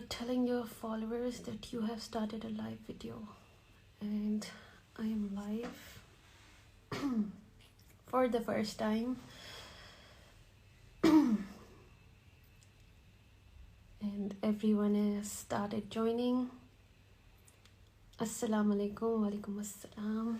telling your followers that you have started a live video, and I am live for the first time. And everyone has started joining. Assalamu alaikum, wa alaikum assalam.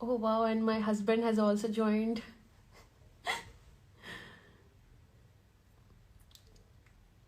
Oh wow, and my husband has also joined.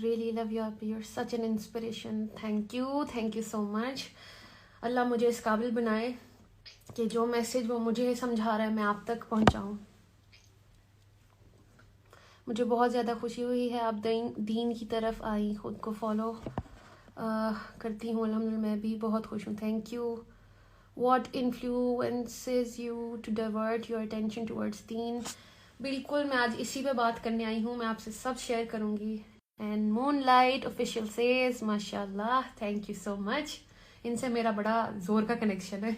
Really love you. You're such an inspiration. Thank you so much. اللہ مجھے اس قابل بنائے کہ جو message وہ مجھے سمجھا رہا ہے میں آپ تک پہنچاؤں. مجھے بہت زیادہ خوشی ہوئی ہے آپ دین کی طرف آئی, خود کو فالو کرتی ہوں. الحمدللہ میں بھی بہت خوش ہوں. Thank you. What influences you to divert your attention towards them. بالکل میں آج اسی پہ بات کرنے آئی ہوں, میں آپ سے سب شیئر کروں گی. And moonlight official says ماشاء اللہ, تھینک یو سو مچ. ان سے میرا بڑا زور کا کنیکشن ہے.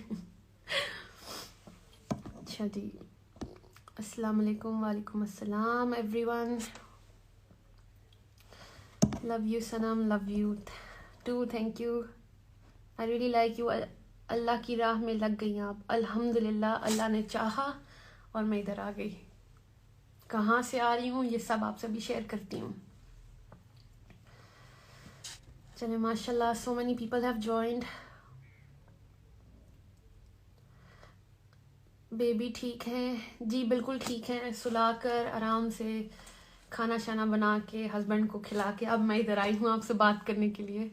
اچھا جی, السلام علیکم. وعلیکم السلام everyone. Love you Sanam, love you too, thank you. I really like you. Allah کی راہ میں لگ گئی آپ. الحمدللہ اللہ نے چاہا اور میں ادھر آ گئی. کہاں سے آ رہی ہوں یہ سب آپ سے بھی شیئر کرتی ہوں. چلے ماشاء اللہ, so many people have joined. Baby ٹھیک ہے جی, بالکل ٹھیک ہے. سلا کر آرام سے کھانا شانا بنا کے ہسبینڈ کو کھلا کے اب میں ادھر آئی ہوں آپ سے بات کرنے کے لیے.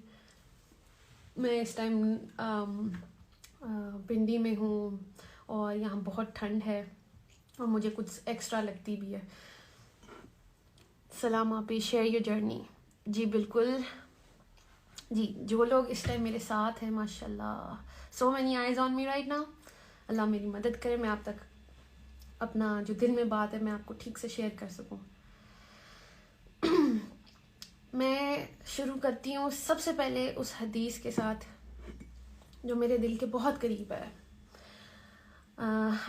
میں اس ٹائم پنڈی میں ہوں اور یہاں بہت ٹھنڈ ہے اور مجھے کچھ ایکسٹرا لگتی بھی ہے. سلام آپ, شیئر یور جرنی. جی بالکل جی, جو لوگ اس ٹائم میرے ساتھ ہیں ماشاء اللہ, so many eyes on me right now. Allah میری مدد کرے میں آپ تک اپنا جو دل میں بات ہے میں آپ کو ٹھیک سے شیئر کر سکوں. میں شروع کرتی ہوں سب سے پہلے اس حدیث کے ساتھ جو میرے دل کے بہت قریب ہے.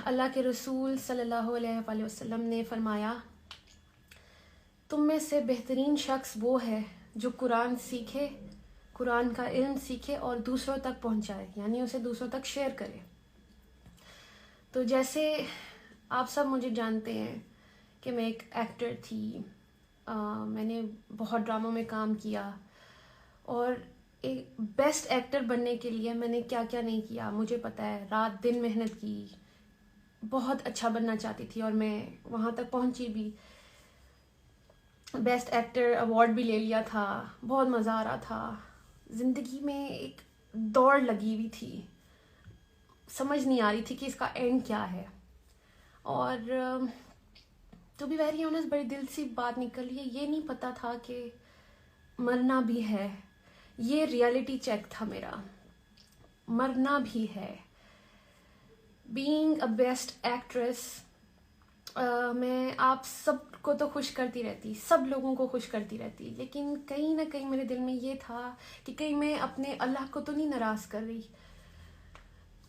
اللہ کے رسول صلی اللہ علیہ وآلہ وسلم نے فرمایا, تم میں سے بہترین شخص وہ ہے جو قرآن سیکھے, قرآن کا علم سیکھے اور دوسروں تک پہنچائے, یعنی اسے دوسروں تک شیئر کرے. تو جیسے آپ سب مجھے جانتے ہیں کہ میں ایک ایکٹر تھی, میں نے بہت ڈراموں میں کام کیا اور ایک بیسٹ ایکٹر بننے کے لیے میں نے کیا کیا نہیں کیا مجھے پتہ ہے. رات دن محنت کی, بہت اچھا بننا چاہتی تھی اور میں وہاں تک پہنچی بھی. بیسٹ ایکٹر ایوارڈ بھی لے لیا تھا, بہت مزہ آ رہا تھا. زندگی میں ایک دوڑ لگی ہوئی تھی, سمجھ نہیں آ رہی تھی کہ اس کا اینڈ کیا ہے. اور تو بھی ویری آنیسٹ بڑی دل سے بات نکلی ہے, یہ نہیں پتا تھا کہ مرنا بھی ہے. یہ ریئلٹی چیک تھا میرا, مرنا بھی ہے. بینگ اے بیسٹ ایکٹریس, میں آپ سب کو تو خوش کرتی رہتی, سب لوگوں کو خوش کرتی رہتی, لیکن کہیں نہ کہیں میرے دل میں یہ تھا کہ کہیں میں اپنے اللہ کو تو نہیں ناراض کر رہی.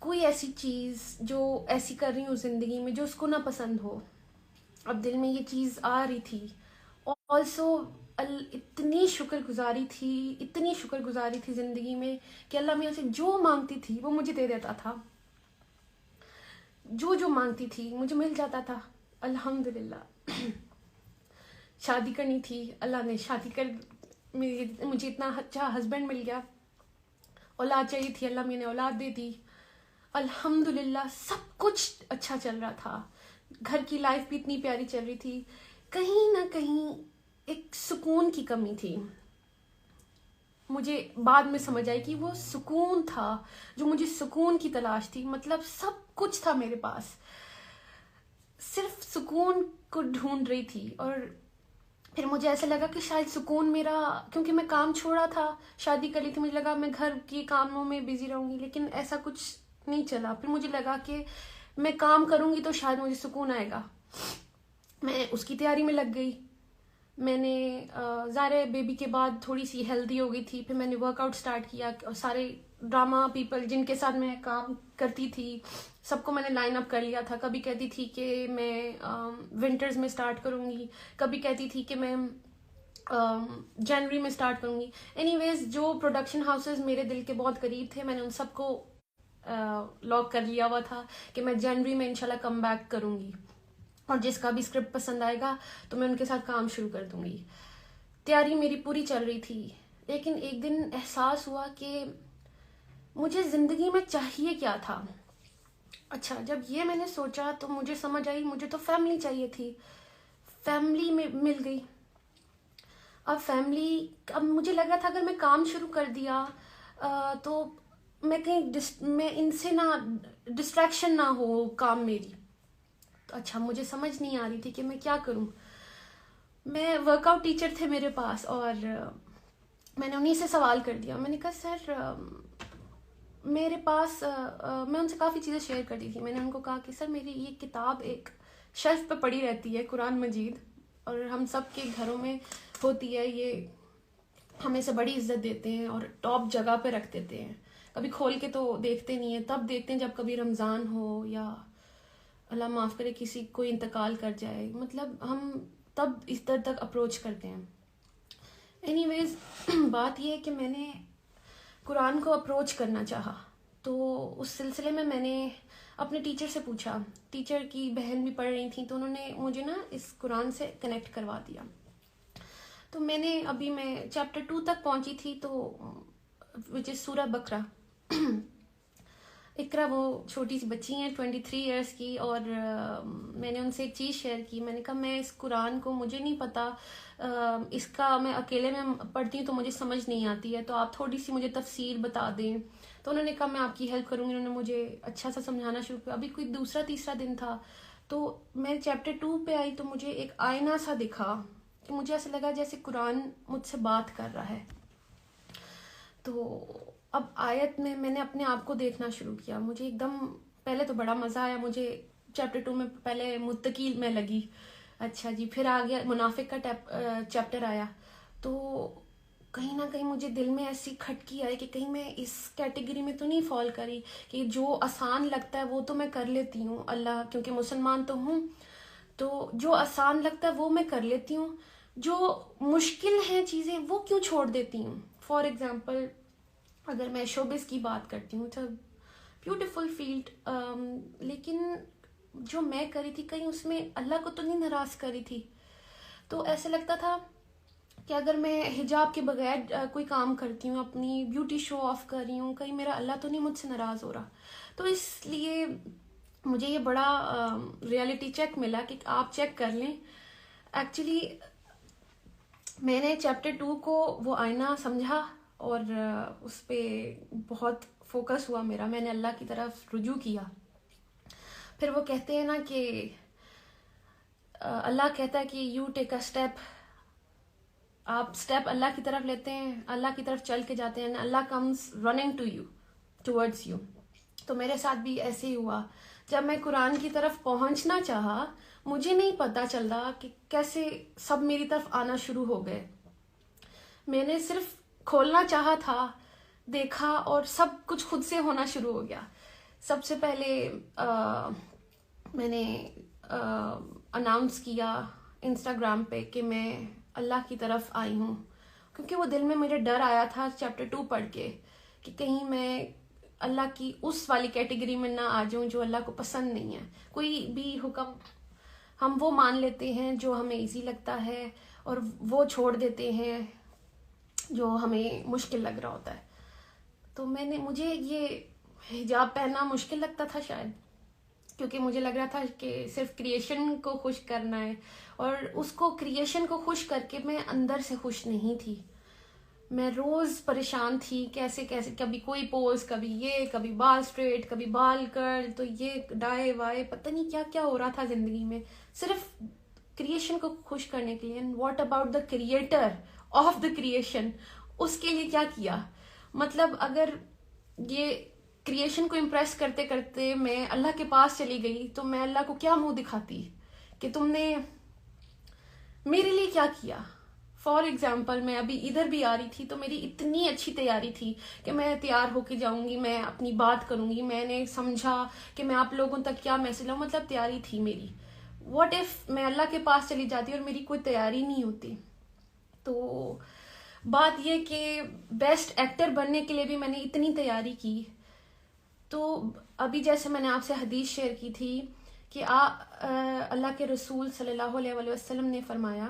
کوئی ایسی چیز جو ایسی کر رہی ہوں زندگی میں جو اس کو نہ پسند ہو. اب دل میں یہ چیز آ رہی تھی. آلسو اتنی شکر گزاری تھی زندگی میں کہ اللہ میاں سے جو مانگتی تھی وہ مجھے دے دیتا تھا, جو مانگتی تھی مجھے مل جاتا تھا. الحمدللہ. شادی کرنی تھی, اللہ نے شادی کر, مجھے اتنا اچھا ہسبینڈ مل گیا. اولاد چاہیے تھی, اللہ میں نے اولاد دے دی. الحمدللہ سب کچھ اچھا چل رہا تھا, گھر کی لائف بھی اتنی پیاری چل رہی تھی. کہیں نہ کہیں ایک سکون کی کمی تھی. مجھے بعد میں سمجھ آئی کہ وہ سکون تھا جو مجھے سکون کی تلاش تھی. مطلب سب کچھ تھا میرے پاس, صرف سکون کو ڈھونڈ رہی تھی. اور پھر مجھے ایسا لگا کہ شاید سکون میرا, کیونکہ میں کام چھوڑا تھا, شادی کر لی تھی, مجھے لگا میں گھر کی کاموں میں بزی رہوں گی, لیکن ایسا کچھ نہیں چلا. پھر مجھے لگا کہ میں کام کروں گی تو شاید مجھے سکون آئے گا. میں اس کی تیاری میں لگ گئی. میں نے ظاہر بیبی کے بعد تھوڑی سی ہیلدی ہو گئی تھی, پھر میں نے ورک آؤٹ اسٹارٹ کیا. سارے ڈرامہ پیپل جن کے ساتھ میں کام کرتی تھی سب کو میں نے لائن اپ کر لیا تھا. کبھی کہتی تھی کہ میں ونٹرز میں اسٹارٹ کروں گی, کبھی کہتی تھی کہ میں جنوری میں اسٹارٹ کروں گی. اینی ویز جو پروڈکشن ہاؤسز میرے دل کے بہت قریب تھے میں نے ان سب کو لاک کر لیا ہوا تھا کہ میں جنوری میں انشاءاللہ کم بیک کروں گی, اور جس کا بھی اسکرپٹ پسند آئے گا تو میں ان کے ساتھ کام شروع کر دوں گی. تیاری میری پوری چل رہی تھی, لیکن ایک دن احساس ہوا کہ مجھے زندگی میں چاہیے کیا تھا. اچھا, جب یہ میں نے سوچا تو مجھے سمجھ آئی مجھے تو فیملی چاہیے تھی. فیملی میں مل گئی. اب مجھے لگا تھا اگر میں کام شروع کر دیا تو میں کہیں میں ان سے نہ ڈسٹریکشن نہ ہو کام میری. تو اچھا مجھے سمجھ نہیں آ رہی تھی کہ میں کیا کروں. میں ورک آؤٹ ٹیچر تھے میرے پاس اور میں نے انہیں سے سوال کر دیا. میں نے کہا سر میرے پاس میں ان سے کافی چیزیں شیئر کرتی تھی. میں نے ان کو کہا کہ سر میری یہ کتاب ایک شیلف پہ پڑی رہتی ہے, قرآن مجید, اور ہم سب کے گھروں میں ہوتی ہے, یہ ہمیں سے بڑی عزت دیتے ہیں اور ٹاپ جگہ پہ رکھ دیتے ہیں. کبھی کھول کے تو دیکھتے نہیں ہیں, تب دیکھتے ہیں جب کبھی رمضان ہو یا اللہ معاف کرے کسی کوئی انتقال کر جائے, مطلب ہم تب اس طرح تک اپروچ کرتے ہیں. اینی ویز بات یہ ہے کہ میں نے قرآن کو اپروچ کرنا چاہا, تو اس سلسلے میں نے اپنے ٹیچر سے پوچھا. ٹیچر کی بہن بھی پڑھ رہی تھیں تو انہوں نے مجھے نا اس قرآن سے کنیکٹ کروا دیا. تو میں نے میں چیپٹر 2 تک پہنچی تھی, تو وچ از سورہ بقرہ. اقرا وہ چھوٹی سی بچی ہیں 23 ایئرس کی, اور میں نے ان سے ایک چیز شیئر کی. میں نے کہا میں اس قرآن کو مجھے نہیں پتا, اس کا میں اکیلے میں پڑھتی ہوں تو مجھے سمجھ نہیں آتی ہے, تو آپ تھوڑی سی مجھے تفسیر بتا دیں. تو انہوں نے کہا میں آپ کی ہیلپ کروں گی. انہوں نے مجھے اچھا سا سمجھانا شروع کیا. ابھی کوئی دوسرا تیسرا دن تھا تو میں چیپٹر 2 پہ آئی تو مجھے ایک آئینہ سا دکھا کہ مجھے ایسا لگا جیسے قرآن مجھ سے بات کر رہا ہے. تو اب آیت میں نے اپنے آپ کو دیکھنا شروع کیا. مجھے ایک دم پہلے تو بڑا مزہ آیا. مجھے چیپٹر 2 میں پہلے متقی میں لگی, اچھا جی, پھر آ گیا منافق کا چیپٹر آیا. تو کہیں نہ کہیں مجھے دل میں ایسی کھٹکی آئی کہ کہیں میں اس کیٹیگری میں تو نہیں فال کری کہ جو آسان لگتا ہے وہ تو میں کر لیتی ہوں, اللہ کیونکہ مسلمان تو ہوں, تو جو آسان لگتا ہے وہ میں کر لیتی ہوں, جو مشکل ہیں چیزیں وہ کیوں چھوڑ دیتی ہوں. فار ایگزامپل اگر میں شوبز کی بات کرتی ہوں, تو بیوٹیفل فیلڈ, لیکن جو میں کری تھی کہیں اس میں اللہ کو تو نہیں ناراض کری تھی. تو ایسے لگتا تھا کہ اگر میں حجاب کے بغیر کوئی کام کرتی ہوں, اپنی بیوٹی شو آف کر رہی ہوں, کہیں میرا اللہ تو نہیں مجھ سے ناراض ہو رہا. تو اس لیے مجھے یہ بڑا ریئلٹی چیک ملا کہ آپ چیک کر لیں. ایکچولی میں نے چیپٹر 2 کو وہ آئینہ سمجھا اور اس پہ بہت فوکس ہوا میرا. میں نے اللہ کی طرف رجوع کیا. پھر وہ کہتے ہیں نا کہ اللہ کہتا ہے کہ یو ٹیک اے اسٹیپ, آپ اسٹیپ اللہ کی طرف لیتے ہیں, اللہ کی طرف چل کے جاتے ہیں, Allah comes running to you, towards you. تو میرے ساتھ بھی ایسے ہی ہوا. جب میں قرآن کی طرف پہنچنا چاہا, مجھے نہیں پتا چل رہا کہ کیسے سب میری طرف آنا شروع ہو گئے. میں نے صرف کھولنا چاہا تھا, دیکھا, اور سب کچھ خود سے ہونا شروع ہو گیا. سب سے پہلے میں نے اناؤنس کیا انسٹاگرام پہ کہ میں اللہ کی طرف آئی ہوں, کیونکہ وہ دل میں میرے ڈر آیا تھا چیپٹر 2 پڑھ کے کہ کہیں میں اللہ کی اس والی کیٹیگری میں نہ آ جاؤں جو اللہ کو پسند نہیں ہے. کوئی بھی حکم ہم وہ مان لیتے ہیں جو ہمیں ایزی لگتا ہے, اور وہ چھوڑ دیتے ہیں جو ہمیں مشکل لگ رہا ہوتا ہے. تو مجھے یہ حجاب پہننا مشکل لگتا تھا شاید, کیونکہ مجھے لگ رہا تھا کہ صرف کریشن کو خوش کرنا ہے, اور اس کو کریشن کو خوش کر کے میں اندر سے خوش نہیں تھی. میں روز پریشان تھی کیسے کبھی کوئی پوز, کبھی یہ, کبھی بال اسٹریٹ, کبھی بال کرل, تو یہ ڈائے وائے, پتہ نہیں کیا کیا ہو رہا تھا زندگی میں صرف کریشن کو خوش کرنے کے لیے. And what about the creator of the creation, اس کے لیے کیا کیا. مطلب اگر یہ کریشن کو امپریس کرتے کرتے میں اللہ کے پاس چلی گئی تو میں اللہ کو کیا منہ دکھاتی کہ تم نے میرے لیے کیا کیا. فار ایگزامپل میں ابھی ادھر بھی آ رہی تھی تو میری اتنی اچھی تیاری تھی کہ میں تیار ہو کے جاؤں گی, میں اپنی بات کروں گی, میں نے سمجھا کہ میں آپ لوگوں تک کیا میسج لاؤں, مطلب تیاری تھی میری. واٹ ایف میں اللہ کے پاس چلی جاتی اور میری کوئی تیاری نہیں ہوتی. تو بات یہ کہ بیسٹ ایکٹر بننے کے لیے بھی میں نے اتنی تیاری کی. تو ابھی جیسے میں نے آپ سے حدیث شیئر کی تھی کہ اللہ کے رسول صلی اللہ علیہ وسلم نے فرمایا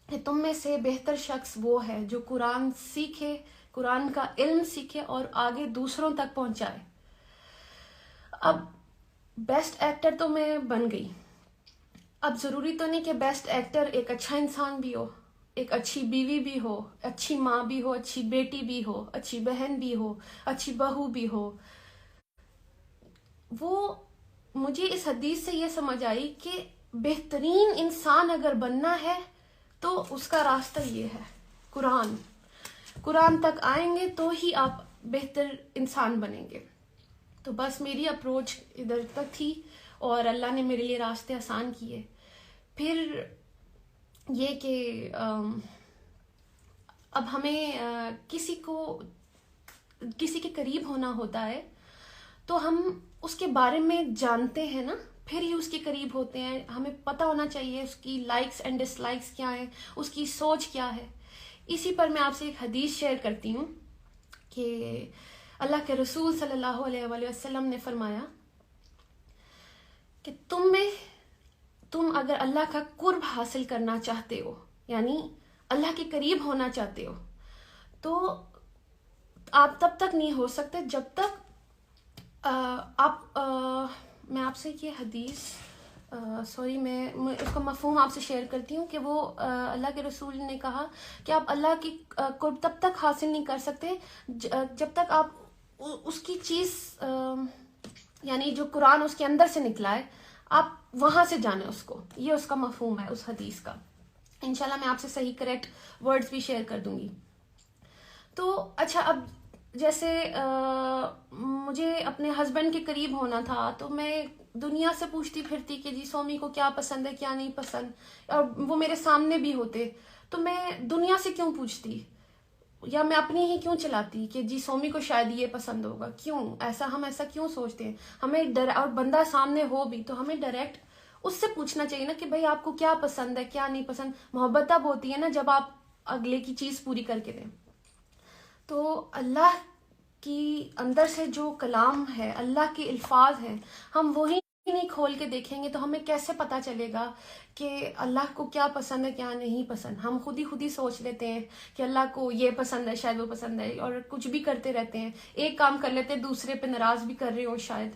کہ تم میں سے بہتر شخص وہ ہے جو قرآن سیکھے, قرآن کا علم سیکھے اور آگے دوسروں تک پہنچائے. اب بیسٹ ایکٹر تو میں بن گئی. اب ضروری تو نہیں کہ بیسٹ ایکٹر ایک اچھا انسان بھی ہو, ایک اچھی بیوی بھی ہو، اچھی ماں بھی ہو، اچھی بیٹی بھی ہو، اچھی بہن بھی ہو، اچھی بہو بھی ہو. وہ مجھے اس حدیث سے یہ سمجھ آئی کہ بہترین انسان اگر بننا ہے تو اس کا راستہ یہ ہے، قرآن تک آئیں گے تو ہی آپ بہتر انسان بنیں گے. تو بس میری اپروچ ادھر تک تھی اور اللہ نے میرے لیے راستے آسان کیے. پھر یہ کہ اب ہمیں کسی کے قریب ہونا ہوتا ہے تو ہم اس کے بارے میں جانتے ہیں نا، پھر ہی اس کے قریب ہوتے ہیں. ہمیں پتہ ہونا چاہیے اس کی لائکس اینڈ ڈس لائکس کیا ہیں، اس کی سوچ کیا ہے. اسی پر میں آپ سے ایک حدیث شیئر کرتی ہوں کہ اللہ کے رسول صلی اللہ علیہ وآلہ وسلم نے فرمایا کہ تم اگر اللہ کا قرب حاصل کرنا چاہتے ہو، یعنی اللہ کے قریب ہونا چاہتے ہو، تو آپ تب تک نہیں ہو سکتے جب تک میں آپ سے یہ حدیث میں اس کا مفہوم آپ سے شیئر کرتی ہوں کہ وہ اللہ کے رسول نے کہا کہ آپ اللہ کی قرب تب تک حاصل نہیں کر سکتے جب تک آپ اس کی چیز یعنی جو قرآن اس کے اندر سے نکلا ہے آپ وہاں سے جانیں اس کو. یہ اس کا مفہوم ہے اس حدیث کا. انشاءاللہ میں آپ سے صحیح کریکٹ ورڈز بھی شیئر کر دوں گی. تو اچھا، اب جیسے مجھے اپنے ہسبینڈ کے قریب ہونا تھا تو میں دنیا سے پوچھتی پھرتی کہ جی سومی کو کیا پسند ہے کیا نہیں پسند، اور وہ میرے سامنے بھی ہوتے تو میں دنیا سے کیوں پوچھتی، یا میں اپنی ہی کیوں چلاتی کہ جی سومی کو شاید یہ پسند ہوگا. ہم ایسا کیوں سوچتے ہیں؟ ہمیں اور بندہ سامنے ہو بھی تو ہمیں ڈائریکٹ اس سے پوچھنا چاہیے نا کہ بھائی آپ کو کیا پسند ہے کیا نہیں پسند. محبت تب ہوتی ہے نا جب آپ اگلے کی چیز پوری کر کے دیں. تو اللہ کی اندر سے جو کلام ہے، اللہ کے الفاظ ہیں، ہم وہی نہیں کھول کے دیکھیں گے تو ہمیں کیسے پتا چلے گا کہ اللہ کو کیا پسند ہے کیا نہیں پسند. ہم خود ہی سوچ لیتے ہیں کہ اللہ کو یہ پسند ہے شاید وہ پسند ہے، اور کچھ بھی کرتے رہتے ہیں، ایک کام کر لیتے ہیں دوسرے پہ ناراض بھی کر رہے ہو شاید.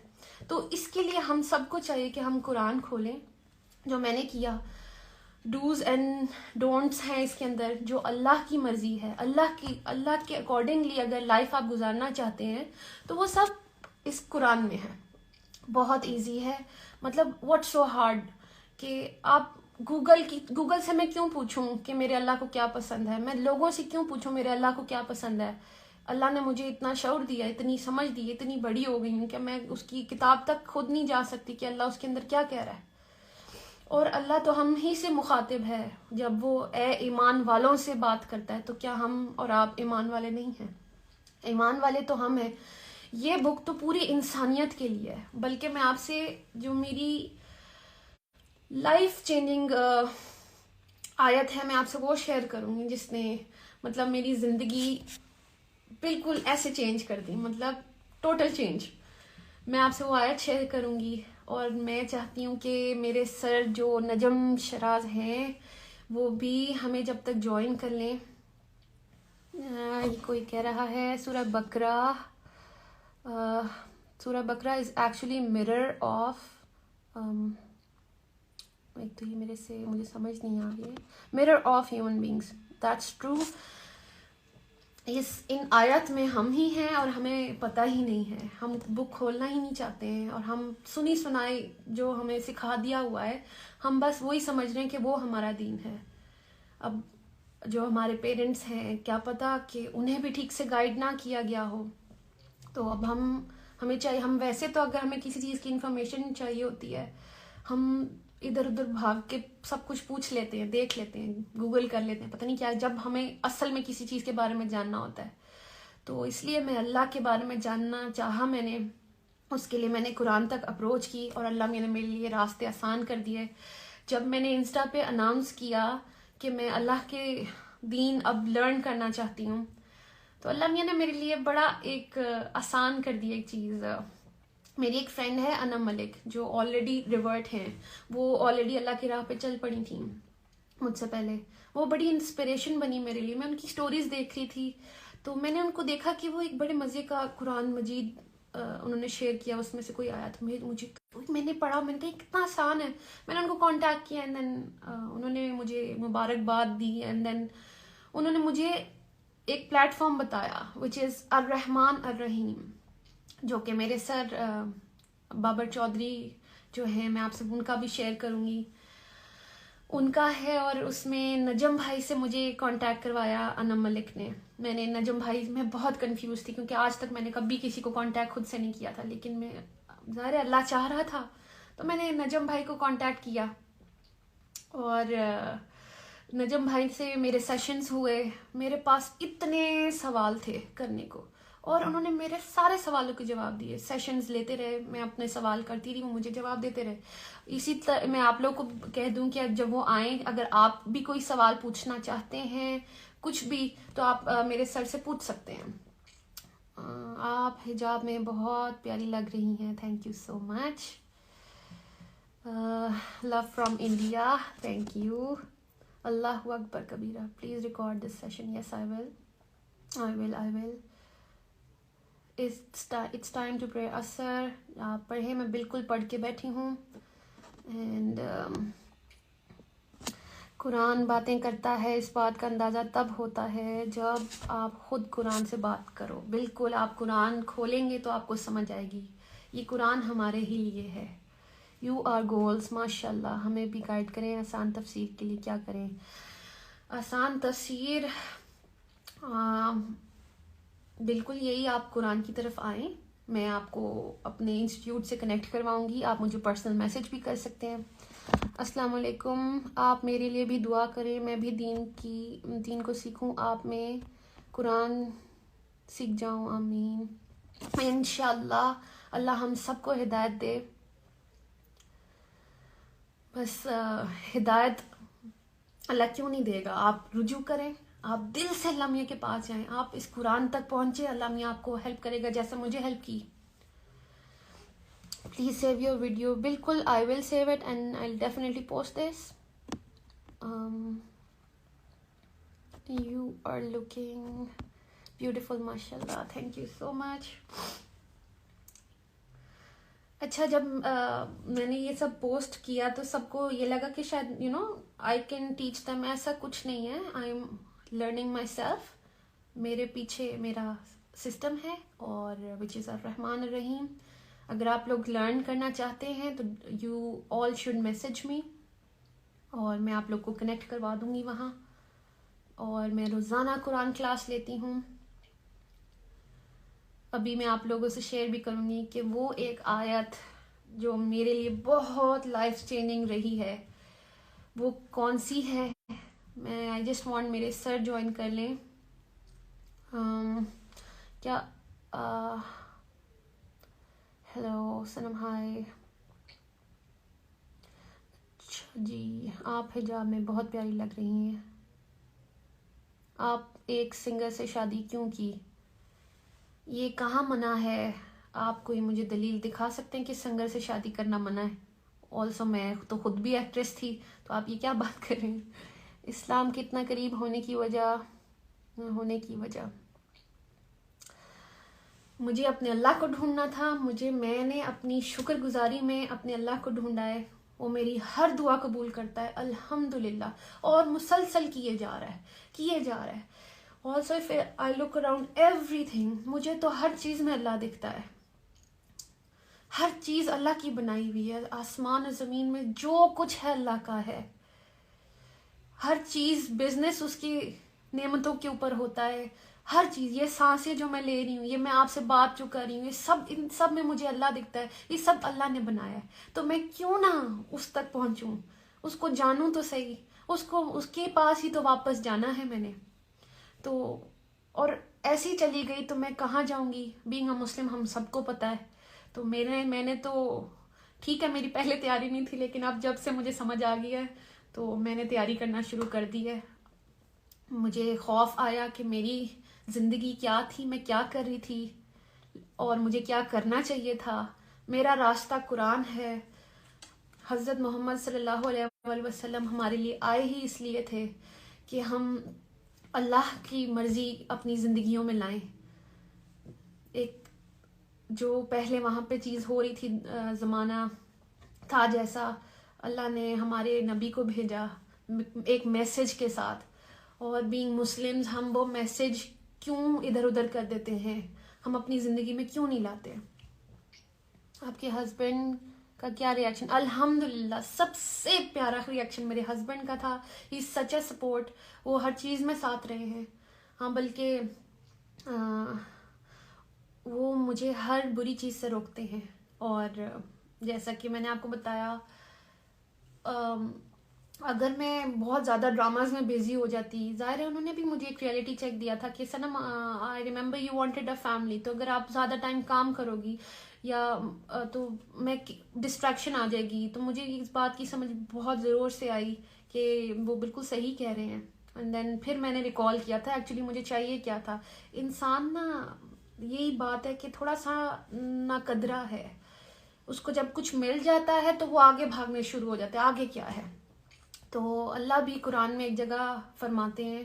تو اس کے لیے ہم سب کو چاہیے کہ ہم قرآن کھولیں، جو میں نے کیا. ڈوز اینڈ ڈونٹس ہیں اس کے اندر، جو اللہ کی مرضی ہے، اللہ کے اکارڈنگلی اگر لائف آپ گزارنا چاہتے ہیں تو وہ سب اس قرآن میں ہے. بہت ایزی ہے، مطلب واٹ سو ہارڈ کہ آپ گوگل سے میں کیوں پوچھوں کہ میرے اللہ کو کیا پسند ہے، میں لوگوں سے کیوں پوچھوں میرے اللہ کو کیا پسند ہے. اللہ نے مجھے اتنا شعور دیا، اتنی سمجھ دی، اتنی بڑی ہو گئی ہوں کہ میں اس کی کتاب تک خود نہیں جا سکتی کہ اللہ اس کے اندر کیا کہہ رہا ہے. اور اللہ تو ہم ہی سے مخاطب ہے، جب وہ اے ایمان والوں سے بات کرتا ہے تو کیا ہم اور آپ ایمان والے نہیں ہیں؟ ایمان والے تو ہم ہیں. یہ بک تو پوری انسانیت کے لیے ہے. بلکہ میں آپ سے جو میری لائف چینجنگ آیت ہے میں آپ سے وہ شیئر کروں گی جس نے مطلب میری زندگی بالکل ایسے چینج کر دی، مطلب ٹوٹل چینج. میں آپ سے وہ آیت شیئر کروں گی، اور میں چاہتی ہوں کہ میرے سر جو نجم شراز ہیں وہ بھی ہمیں جب تک جوائن کر لیں. کوئی کہہ رہا ہے سورہ بقرہ از ایکچولی mirror آف ایک تو یہ مجھے سمجھ نہیں آ رہی ہے، mirror of human beings. that's true. ان آیت میں ہم ہی ہیں اور ہمیں پتہ ہی نہیں ہے. ہم بک کھولنا ہی نہیں چاہتے ہیں، اور ہم سنی سنائی جو ہمیں سکھا دیا ہوا ہے ہم بس وہی سمجھ رہے ہیں کہ وہ ہمارا دین ہے. اب جو ہمارے پیرنٹس ہیں کیا پتہ کہ انہیں بھی ٹھیک سے گائیڈ نہ کیا گیا ہو. تو اب ہمیں چاہیے، ہم ویسے تو اگر ہمیں کسی چیز کی انفارمیشن چاہیے ہوتی ہے ہم ادھر ادھر بھاگ کے سب کچھ پوچھ لیتے ہیں، دیکھ لیتے ہیں، گوگل کر لیتے ہیں، پتہ نہیں کیا. جب ہمیں اصل میں کسی چیز کے بارے میں جاننا ہوتا ہے تو اس لیے میں اللہ کے بارے میں جاننا چاہا. میں نے اس کے لیے میں نے قرآن تک اپروچ کی اور اللہ نے میرے لیے راستے آسان کر دیے. جب میں نے انسٹا پہ اناؤنس کیا کہ میں اللہ کے دین اب لرن کرنا چاہتی ہوں تو اللہ میاں نے میرے لیے بڑا ایک آسان کر دی ایک چیز. میری ایک فرینڈ ہے انم ملک جو آلریڈی ریورٹ ہیں، وہ آلریڈی اللہ کی راہ پہ چل پڑی تھیں مجھ سے پہلے. وہ بڑی انسپریشن بنی میرے لیے. میں ان کی سٹوریز دیکھ رہی تھی تو میں نے ان کو دیکھا کہ وہ ایک بڑے مزے کا قرآن مجید انہوں نے شیئر کیا، اس میں سے کوئی آیت مجھے میں نے پڑھا, میں نے کہا کتنا آسان ہے. میں نے ان کو کانٹیکٹ کیا اینڈ دین انہوں نے مجھے مبارکباد دی, اینڈ دین انہوں نے مجھے ایک پلیٹ فارم بتایا وچ از الرحمن الرحیم, جو کہ میرے سر بابر چودھری جو ہیں, میں آپ سے ان کا بھی شیئر کروں گی, ان کا ہے. اور اس میں نجم بھائی سے مجھے کانٹیکٹ کروایا انم ملک نے. میں نے نجم بھائی میں بہت کنفیوز تھی کیونکہ آج تک میں نے کبھی کسی کو کانٹیکٹ خود سے نہیں کیا تھا, لیکن میں ظاہر اللہ چاہ رہا تھا تو میں نے نجم بھائی کو کانٹیکٹ کیا, اور نجم بھائی سے میرے سیشنز ہوئے. میرے پاس اتنے سوال تھے کرنے کو, اور انہوں نے میرے سارے سوالوں کے جواب دیے. سیشنز لیتے رہے, میں اپنے سوال کرتی رہی, وہ مجھے جواب دیتے رہے. اسی طرح میں آپ لوگوں کو کہہ دوں کہ جب وہ آئیں, اگر آپ بھی کوئی سوال پوچھنا چاہتے ہیں کچھ بھی, تو آپ میرے سر سے پوچھ سکتے ہیں. آپ حجاب میں بہت پیاری لگ رہی ہیں, thank you so much. Love from India, thank you. Allah اکبر کبیرہ, please record this session. Yes I will. It's time to pray. اثر آپ پڑھیں, میں بالکل پڑھ کے بیٹھی ہوں. اینڈ قرآن باتیں کرتا ہے, اس بات کا اندازہ تب ہوتا ہے جب آپ خود قرآن سے بات کرو. بالکل, آپ قرآن کھولیں گے تو آپ کو سمجھ آئے گی. یہ قرآن ہمارے ہی لیے ہے. یو آر گولز, ماشاء اللہ. ہمیں بھی گائیڈ کریں آسان تفسیر کے لیے. کیا کریں آسان تفسیر؟ بالکل یہی, آپ قرآن کی طرف آئیں. میں آپ کو اپنے انسٹیٹیوٹ سے کنیکٹ کرواؤں گی, آپ مجھے پرسنل میسج بھی کر سکتے ہیں. السلام علیکم. آپ میرے لیے بھی دعا کریں, میں بھی دین کو سیکھوں, آپ میں قرآن سیکھ جاؤں. آمین. انشاءاللہ اللہ ہم سب کو ہدایت دے. بس ہدایت اللہ کیوں نہیں دے گا؟ آپ رجوع کریں, آپ دل سے اللہ میاں کے پاس جائیں, آپ اس قرآن تک پہنچے, اللہ میاں آپ کو ہیلپ کرے گا جیسے مجھے ہیلپ کی. Please save your video. بالکل, I will save it and I will definitely post this. You are looking beautiful, ماشاء اللہ, تھینک یو سو مچ. اچھا, جب میں نے یہ سب پوسٹ کیا تو سب کو یہ لگا کہ شاید آئی کین ٹیچ دیم. ایسا کچھ نہیں ہے. I am learning my self. میرے پیچھے میرا سسٹم ہے, اور وچ از الرحمن الرحیم. اگر آپ لوگ لرن کرنا چاہتے ہیں تو you all should message me, اور میں آپ لوگ کو کنیکٹ کروا دوں گی وہاں. اور میں روزانہ قرآن کلاس لیتی ہوں. ابھی میں آپ لوگوں سے شیئر بھی کروں گی کہ وہ ایک آیت جو میرے لیے بہت لائف چینجنگ رہی ہے, وہ کون سی ہے. میں آئی جسٹ وانٹ میرے سر جوائن کر لیں. کیا ہیلو سنم, ہائے. اچھا جی, آپ حجاب میں بہت پیاری لگ رہی ہیں. آپ ایک سنگر سے شادی کیوں کی؟ یہ کہاں منع ہے؟ آپ کوئی مجھے دلیل دکھا سکتے ہیں کہ سنگر سے شادی کرنا منع ہے؟ آلسو میں تو خود بھی ایکٹریس تھی, تو آپ یہ کیا بات کر رہے ہیں؟ اسلام کے اتنا قریب ہونے کی وجہ مجھے اپنے اللہ کو ڈھونڈنا تھا. میں نے اپنی شکر گزاری میں اپنے اللہ کو ڈھونڈا ہے. وہ میری ہر دعا قبول کرتا ہے الحمدللہ, اور مسلسل کیے جا رہا ہے. Also if I look around everything, مجھے تو ہر چیز میں اللہ دکھتا ہے. ہر چیز اللہ کی بنائی ہوئی ہے. آسمان و زمین میں جو کچھ ہے اللہ کا ہے. ہر چیز, بزنس اس کی نعمتوں کے اوپر ہوتا ہے. ہر چیز, یہ سانسیں جو میں لے رہی ہوں, یہ میں آپ سے بات جو کر رہی ہوں, ان سب میں مجھے اللہ دکھتا ہے. یہ سب اللہ نے بنایا ہے. تو میں کیوں نہ اس تک پہنچوں, اس کو جانوں تو صحیح. اس کے پاس ہی تو واپس جانا ہے میں نے. تو اور ایسی چلی گئی تو میں کہاں جاؤں گی؟ بینگ اے مسلم ہم سب کو پتہ ہے. تو میں نے تو ٹھیک ہے, میری پہلے تیاری نہیں تھی, لیکن اب جب سے مجھے سمجھ آ گئی ہے تو میں نے تیاری کرنا شروع کر دی ہے. مجھے خوف آیا کہ میری زندگی کیا تھی, میں کیا کر رہی تھی, اور مجھے کیا کرنا چاہیے تھا. میرا راستہ قرآن ہے. حضرت محمد صلی اللہ علیہ وسلم ہمارے لیے آئے ہی اس لیے تھے کہ ہم اللہ کی مرضی اپنی زندگیوں میں لائیں. ایک جو پہلے وہاں پہ چیز ہو رہی تھی, زمانہ تھا جیسا اللہ نے ہمارے نبی کو بھیجا ایک میسج کے ساتھ، اور بینگ مسلمز ہم وہ میسج کیوں ادھر ادھر کر دیتے ہیں، ہم اپنی زندگی میں کیوں نہیں لاتے؟ آپ کے ہسبینڈ کا کیا ریئیکشن؟ الحمدللہ سب سے پیارا ریئیکشن میرے ہسبینڈ کا تھا. ہی سچ اے سپورٹ. وہ ہر چیز میں ساتھ رہے ہیں. ہاں بلکہ وہ مجھے ہر بری چیز سے روکتے ہیں. اور جیسا کہ میں نے آپ کو بتایا، اگر میں بہت زیادہ ڈراماز میں بزی ہو جاتی، ظاہر ہے انہوں نے بھی مجھے ایک ریئلٹی چیک دیا تھا کہ Sanam I remember you wanted a family, تو اگر آپ زیادہ ٹائم کام کرو گی یا تو میں ڈسٹریکشن آ جائے گی. تو مجھے اس بات کی سمجھ بہت زور سے آئی کہ وہ بالکل صحیح کہہ رہے ہیں. اینڈ دین پھر میں نے ریکال کیا تھا ایکچولی مجھے چاہیے کیا تھا. انسان نا یہی بات ہے کہ تھوڑا سا ناقدرہ ہے، اس کو جب کچھ مل جاتا ہے تو وہ آگے بھاگنے شروع ہو جاتے ہیں آگے کیا ہے. تو اللہ بھی قرآن میں ایک جگہ فرماتے ہیں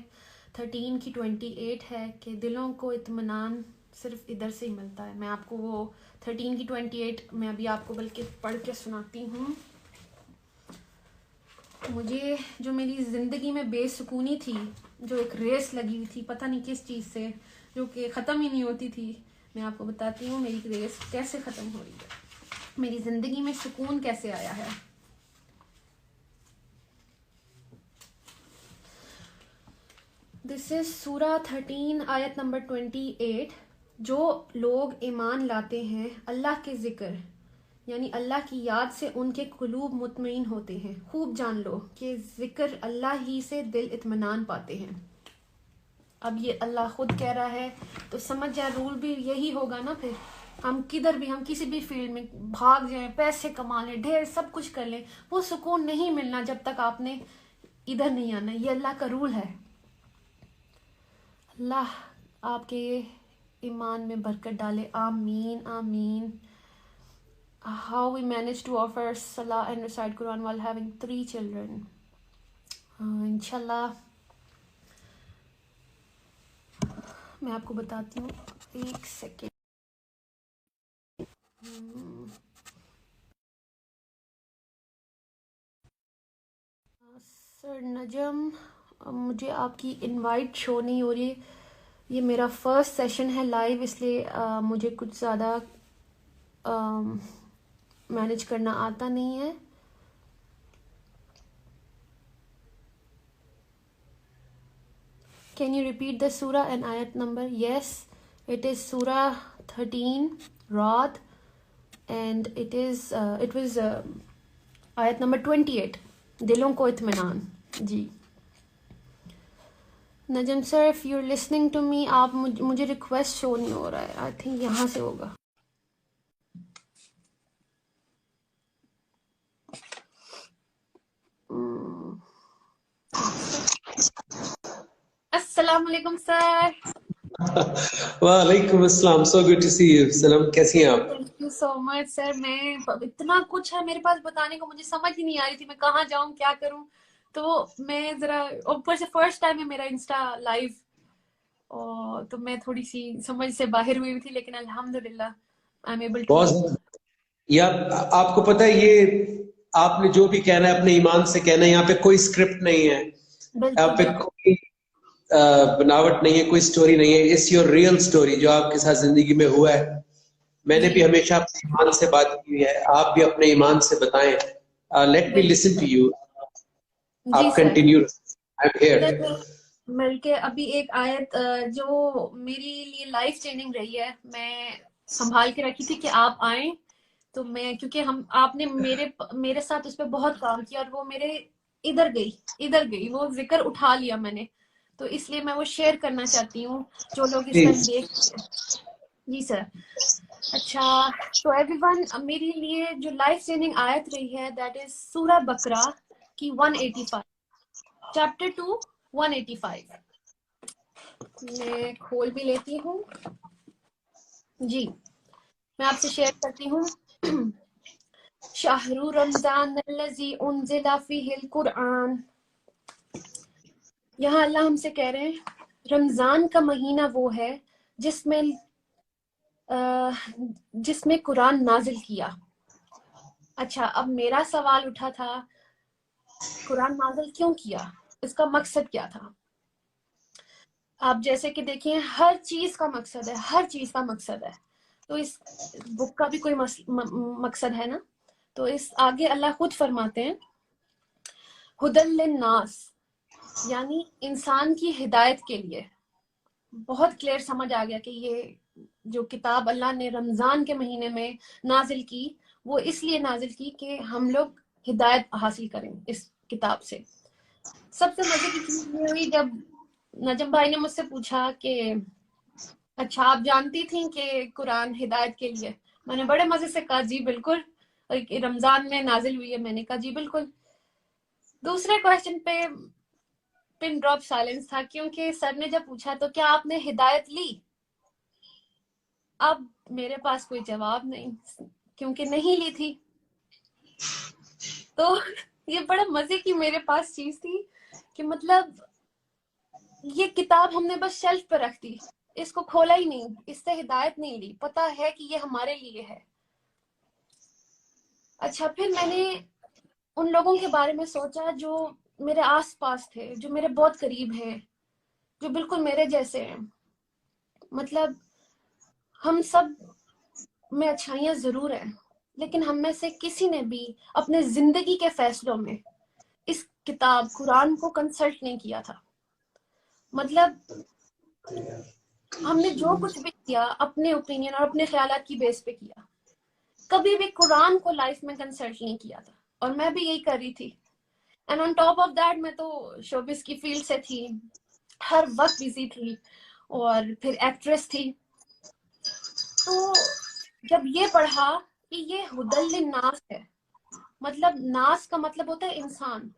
13 کی 28 ہے کہ دلوں کو اطمینان صرف ادھر سے ہی ملتا ہے. میں آپ کو وہ 13 کی 28 میں ابھی آپ کو بلکہ پڑھ کے سناتی ہوں. مجھے جو میری زندگی میں بے سکونی تھی، جو ایک ریس لگی ہوئی تھی پتہ نہیں کس چیز سے، جو کہ ختم ہی نہیں ہوتی تھی، میں آپ کو بتاتی ہوں میری ریس کیسے ختم ہو رہی ہے، میری زندگی میں سکون کیسے آیا ہے. دس از سورہ 13 آیت نمبر 28. جو لوگ ایمان لاتے ہیں اللہ کے ذکر یعنی اللہ کی یاد سے ان کے قلوب مطمئن ہوتے ہیں. خوب جان لو کہ ذکر اللہ ہی سے دل اطمینان پاتے ہیں. اب یہ اللہ خود کہہ رہا ہے تو سمجھ جائے رول بھی یہی ہوگا نا. پھر ہم کدھر بھی، ہم کسی بھی فیلڈ میں بھاگ جائیں، پیسے کما لیں، ڈھیر سب کچھ کر لیں، وہ سکون نہیں ملنا جب تک آپ نے ادھر نہیں آنا. یہ اللہ کا رول ہے. اللہ آپ کے ایمان میں برکت ڈالے. آمین آمین. How we managed to offer Salah and recite Quran while having 3 children. انشاءاللہ میں آپ کو بتاتی ہوں. ایک سیکنڈ. سر نجم، مجھے آپ کی انوائٹ شو نہیں ہو رہی. یہ میرا فرسٹ سیشن ہے لائیو، اس لیے مجھے کچھ زیادہ مینیج کرنا آتا نہیں ہے. Can you repeat the surah and ayat number? Yes, it is surah 13 Ra'd and it was ayat number 28 دلوں کو اطمینان. جی نجم سر if you're listening to me، آپ مجھے ریکویسٹ شو نہیں ہو رہا ہے. آئی تھنک یہاں سے ہوگا. السلام علیکم سر. وعلیکم السلام. So good to see you. سلام، کیسی ہیں آپ؟ Thank you so much sir. میں اتنا کچھ ہے میرے پاس بتانے کو، مجھے سمجھ ہی نہیں آ رہی تھی میں کہاں جاؤں کیا کروں. تو میں ذرا اوپر سے فرسٹ ٹائم ہے میرا انسٹا لائیو، اور تو میں تھوڑی سی سمجھ سے باہر ہوئی تھی، لیکن الحمدللہ آئی ایم ایبل ٹو. بہت یا آپ کو پتہ ہے یہ آپ نے جو بھی کہنا ہے اپنے ایمان سے کہنا ہے. یہاں پہ کوئی اسکرپٹ نہیں ہے، یہاں پہ کوئی بناوٹ نہیں ہے، کوئی سٹوری نہیں ہے. اٹس یور ریئل سٹوری جو آپ کے ساتھ زندگی میں ہوا ہے. میں نے بھی ہمیشہ اپنے ایمان سے بات کی ہے، آپ بھی اپنے ایمان سے بتائیں. Let me listen to you. آپ کنٹینیو. I am here. بلکہ ابھی ایک آیت جو میری لیے لائف چینجنگ رہی ہے، میں سنبھال کے رکھی تھی کہ آپ آئیں تو میں، کیونکہ آپ نے میرے ساتھ اس پہ بہت کام کیا، اور وہ میرے ادھر گئی وہ ذکر اٹھا لیا میں نے، تو اس لیے میں وہ شیئر کرنا چاہتی ہوں جو لوگ اس ٹائم دیکھ رہے ہیں. جی سر. اچھا تو ایوری ون، میری لیے جو لائف چینجنگ آیت رہی ہے دیٹ از سورہ بقرہ کی 185، چیپٹر 2 185. میں کھول بھی لیتی ہوں. جی میں آپ سے شیئر کرتی ہوں. شہر رمضان الذی انزل فیہ القرآن. یہاں اللہ ہم سے کہہ رہے ہیں رمضان کا مہینہ وہ ہے جس میں قرآن نازل کیا. اچھا اب میرا سوال اٹھا تھا قرآن نازل کیوں کیا، اس کا مقصد کیا تھا؟ آپ جیسے کہ دیکھیں ہر چیز کا مقصد ہے، ہر چیز کا مقصد ہے، تو اس بک کا بھی کوئی مقصد ہے نا. تو اس آگے اللہ خود فرماتے ہیں ہدل للناس، یعنی انسان کی ہدایت کے لیے. بہت کلیئر سمجھ آ گیا کہ یہ جو کتاب اللہ نے رمضان کے مہینے میں نازل کی وہ اس لیے نازل کی کہ ہم لوگ ہدایت حاصل کریں اس کتاب سے. سب سے مزے کی چیز یہ ہوئی جب نجم بھائی نے مجھ سے پوچھا کہ اچھا آپ جانتی تھیں کہ قرآن ہدایت کے لیے؟ میں نے بڑے مزے سے کہا جی بالکل، رمضان میں نازل ہوئی ہے. میں نے کہا جی بالکل. دوسرے کوشچن پہ پن ڈراپ سائلنس تھا، کیونکہ سر نے جب پوچھا تو کیا آپ نے ہدایت لی، اب میرے پاس کوئی جواب نہیں کیونکہ نہیں لی تھی. تو یہ بڑا مزے کی میرے پاس چیز تھی کہ مطلب یہ کتاب ہم نے بس شیلف پہ رکھ دی، اس کو کھولا ہی نہیں، اس سے ہدایت نہیں لی، پتا ہے کہ یہ ہمارے لیے ہے. اچھا پھر میں نے ان لوگوں کے بارے میں سوچا جو میرے آس پاس تھے، جو میرے بہت قریب ہیں، جو بالکل میرے جیسے ہیں. مطلب ہم سب میں اچھائیاں ضرور ہیں، لیکن ہم میں سے کسی نے بھی اپنے زندگی کے فیصلوں میں اس کتاب قرآن کو کنسلٹ نہیں کیا تھا. مطلب ہم نے جو کچھ بھی کیا اپنے اوپینین اور اپنے خیالات کی بیس پہ کیا، کبھی بھی قرآن کو لائف میں کنسلٹ نہیں کیا تھا. اور میں بھی یہی کر رہی تھی. And on top of that میں تو شوبز کی فیلڈ سے تھی، ہر وقت بزی تھی، اور پھر ایکٹریس تھی. تو جب یہ پڑھا کہ یہ ہدل للناس ہے، مطلب ناس کا مطلب ہوتا ہے انسان،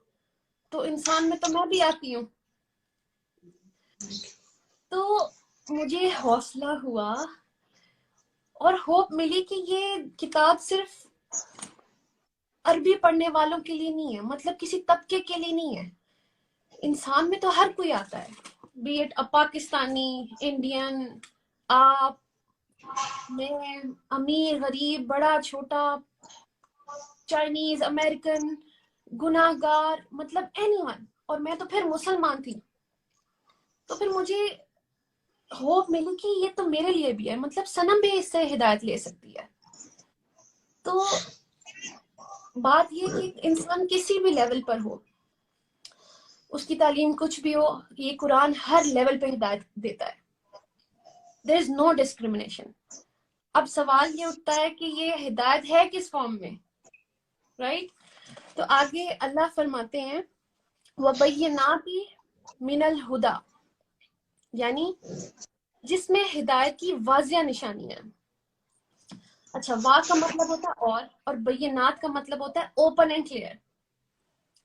تو انسان میں تو میں بھی آتی ہوں. تو مجھے حوصلہ ہوا اور ہوپ ملی کہ یہ کتاب صرف عربی پڑھنے والوں کے لیے نہیں ہے، مطلب کسی طبقے کے لیے نہیں ہے. انسان میں تو ہر کوئی آتا ہے، بی اٹ پاکستانی، انڈین، آپ، میں، امیر غریب، بڑا چھوٹا، چائنیز، امریکن، گناہ گار، مطلب اینی ون. اور میں تو پھر مسلمان تھی. تو پھر مجھے ہوپ ملی کہ یہ تو میرے لیے بھی ہے، مطلب صنم بھی اس سے ہدایت لے سکتی ہے. تو بات یہ کہ انسان کسی بھی لیول پر ہو، اس کی تعلیم کچھ بھی ہو، یہ قرآن ہر لیول پہ ہدایت دیتا ہے. there is no discrimination. اب سوال یہ اٹھتا ہے کہ یہ ہدایت ہے کس فارم میں، رائٹ؟ تو آگے اللہ فرماتے ہیں وَبَيِّنَاتٍ مِنَ الْهُدَى، یعنی جس میں ہدایت کی واضح نشانیاں. اچھا وا کا مطلب ہوتا ہے اور بینات کا مطلب ہوتا ہے open and clear.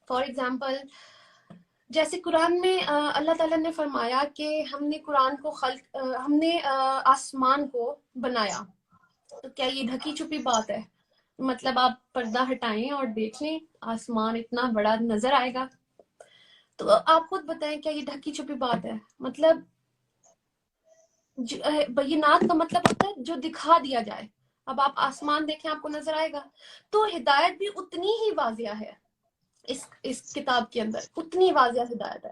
For example جیسے قرآن میں اللہ تعالیٰ نے فرمایا کہ ہم نے قرآن کو ہم نے آسمان کو بنایا. تو کیا یہ ڈھکی چھپی بات ہے؟ مطلب آپ پردہ ہٹائیں اور دیکھ لیں آسمان اتنا بڑا نظر آئے گا. تو آپ خود بتائیں کیا یہ ڈھکی چھپی بات ہے؟ مطلب بینات کا مطلب ہوتا ہے جو دکھا دیا جائے. اب آپ آسمان دیکھیں آپ کو نظر آئے گا. تو ہدایت بھی اتنی ہی واضح ہے اس کتاب کے اندر، اتنی واضح ہدایت ہے.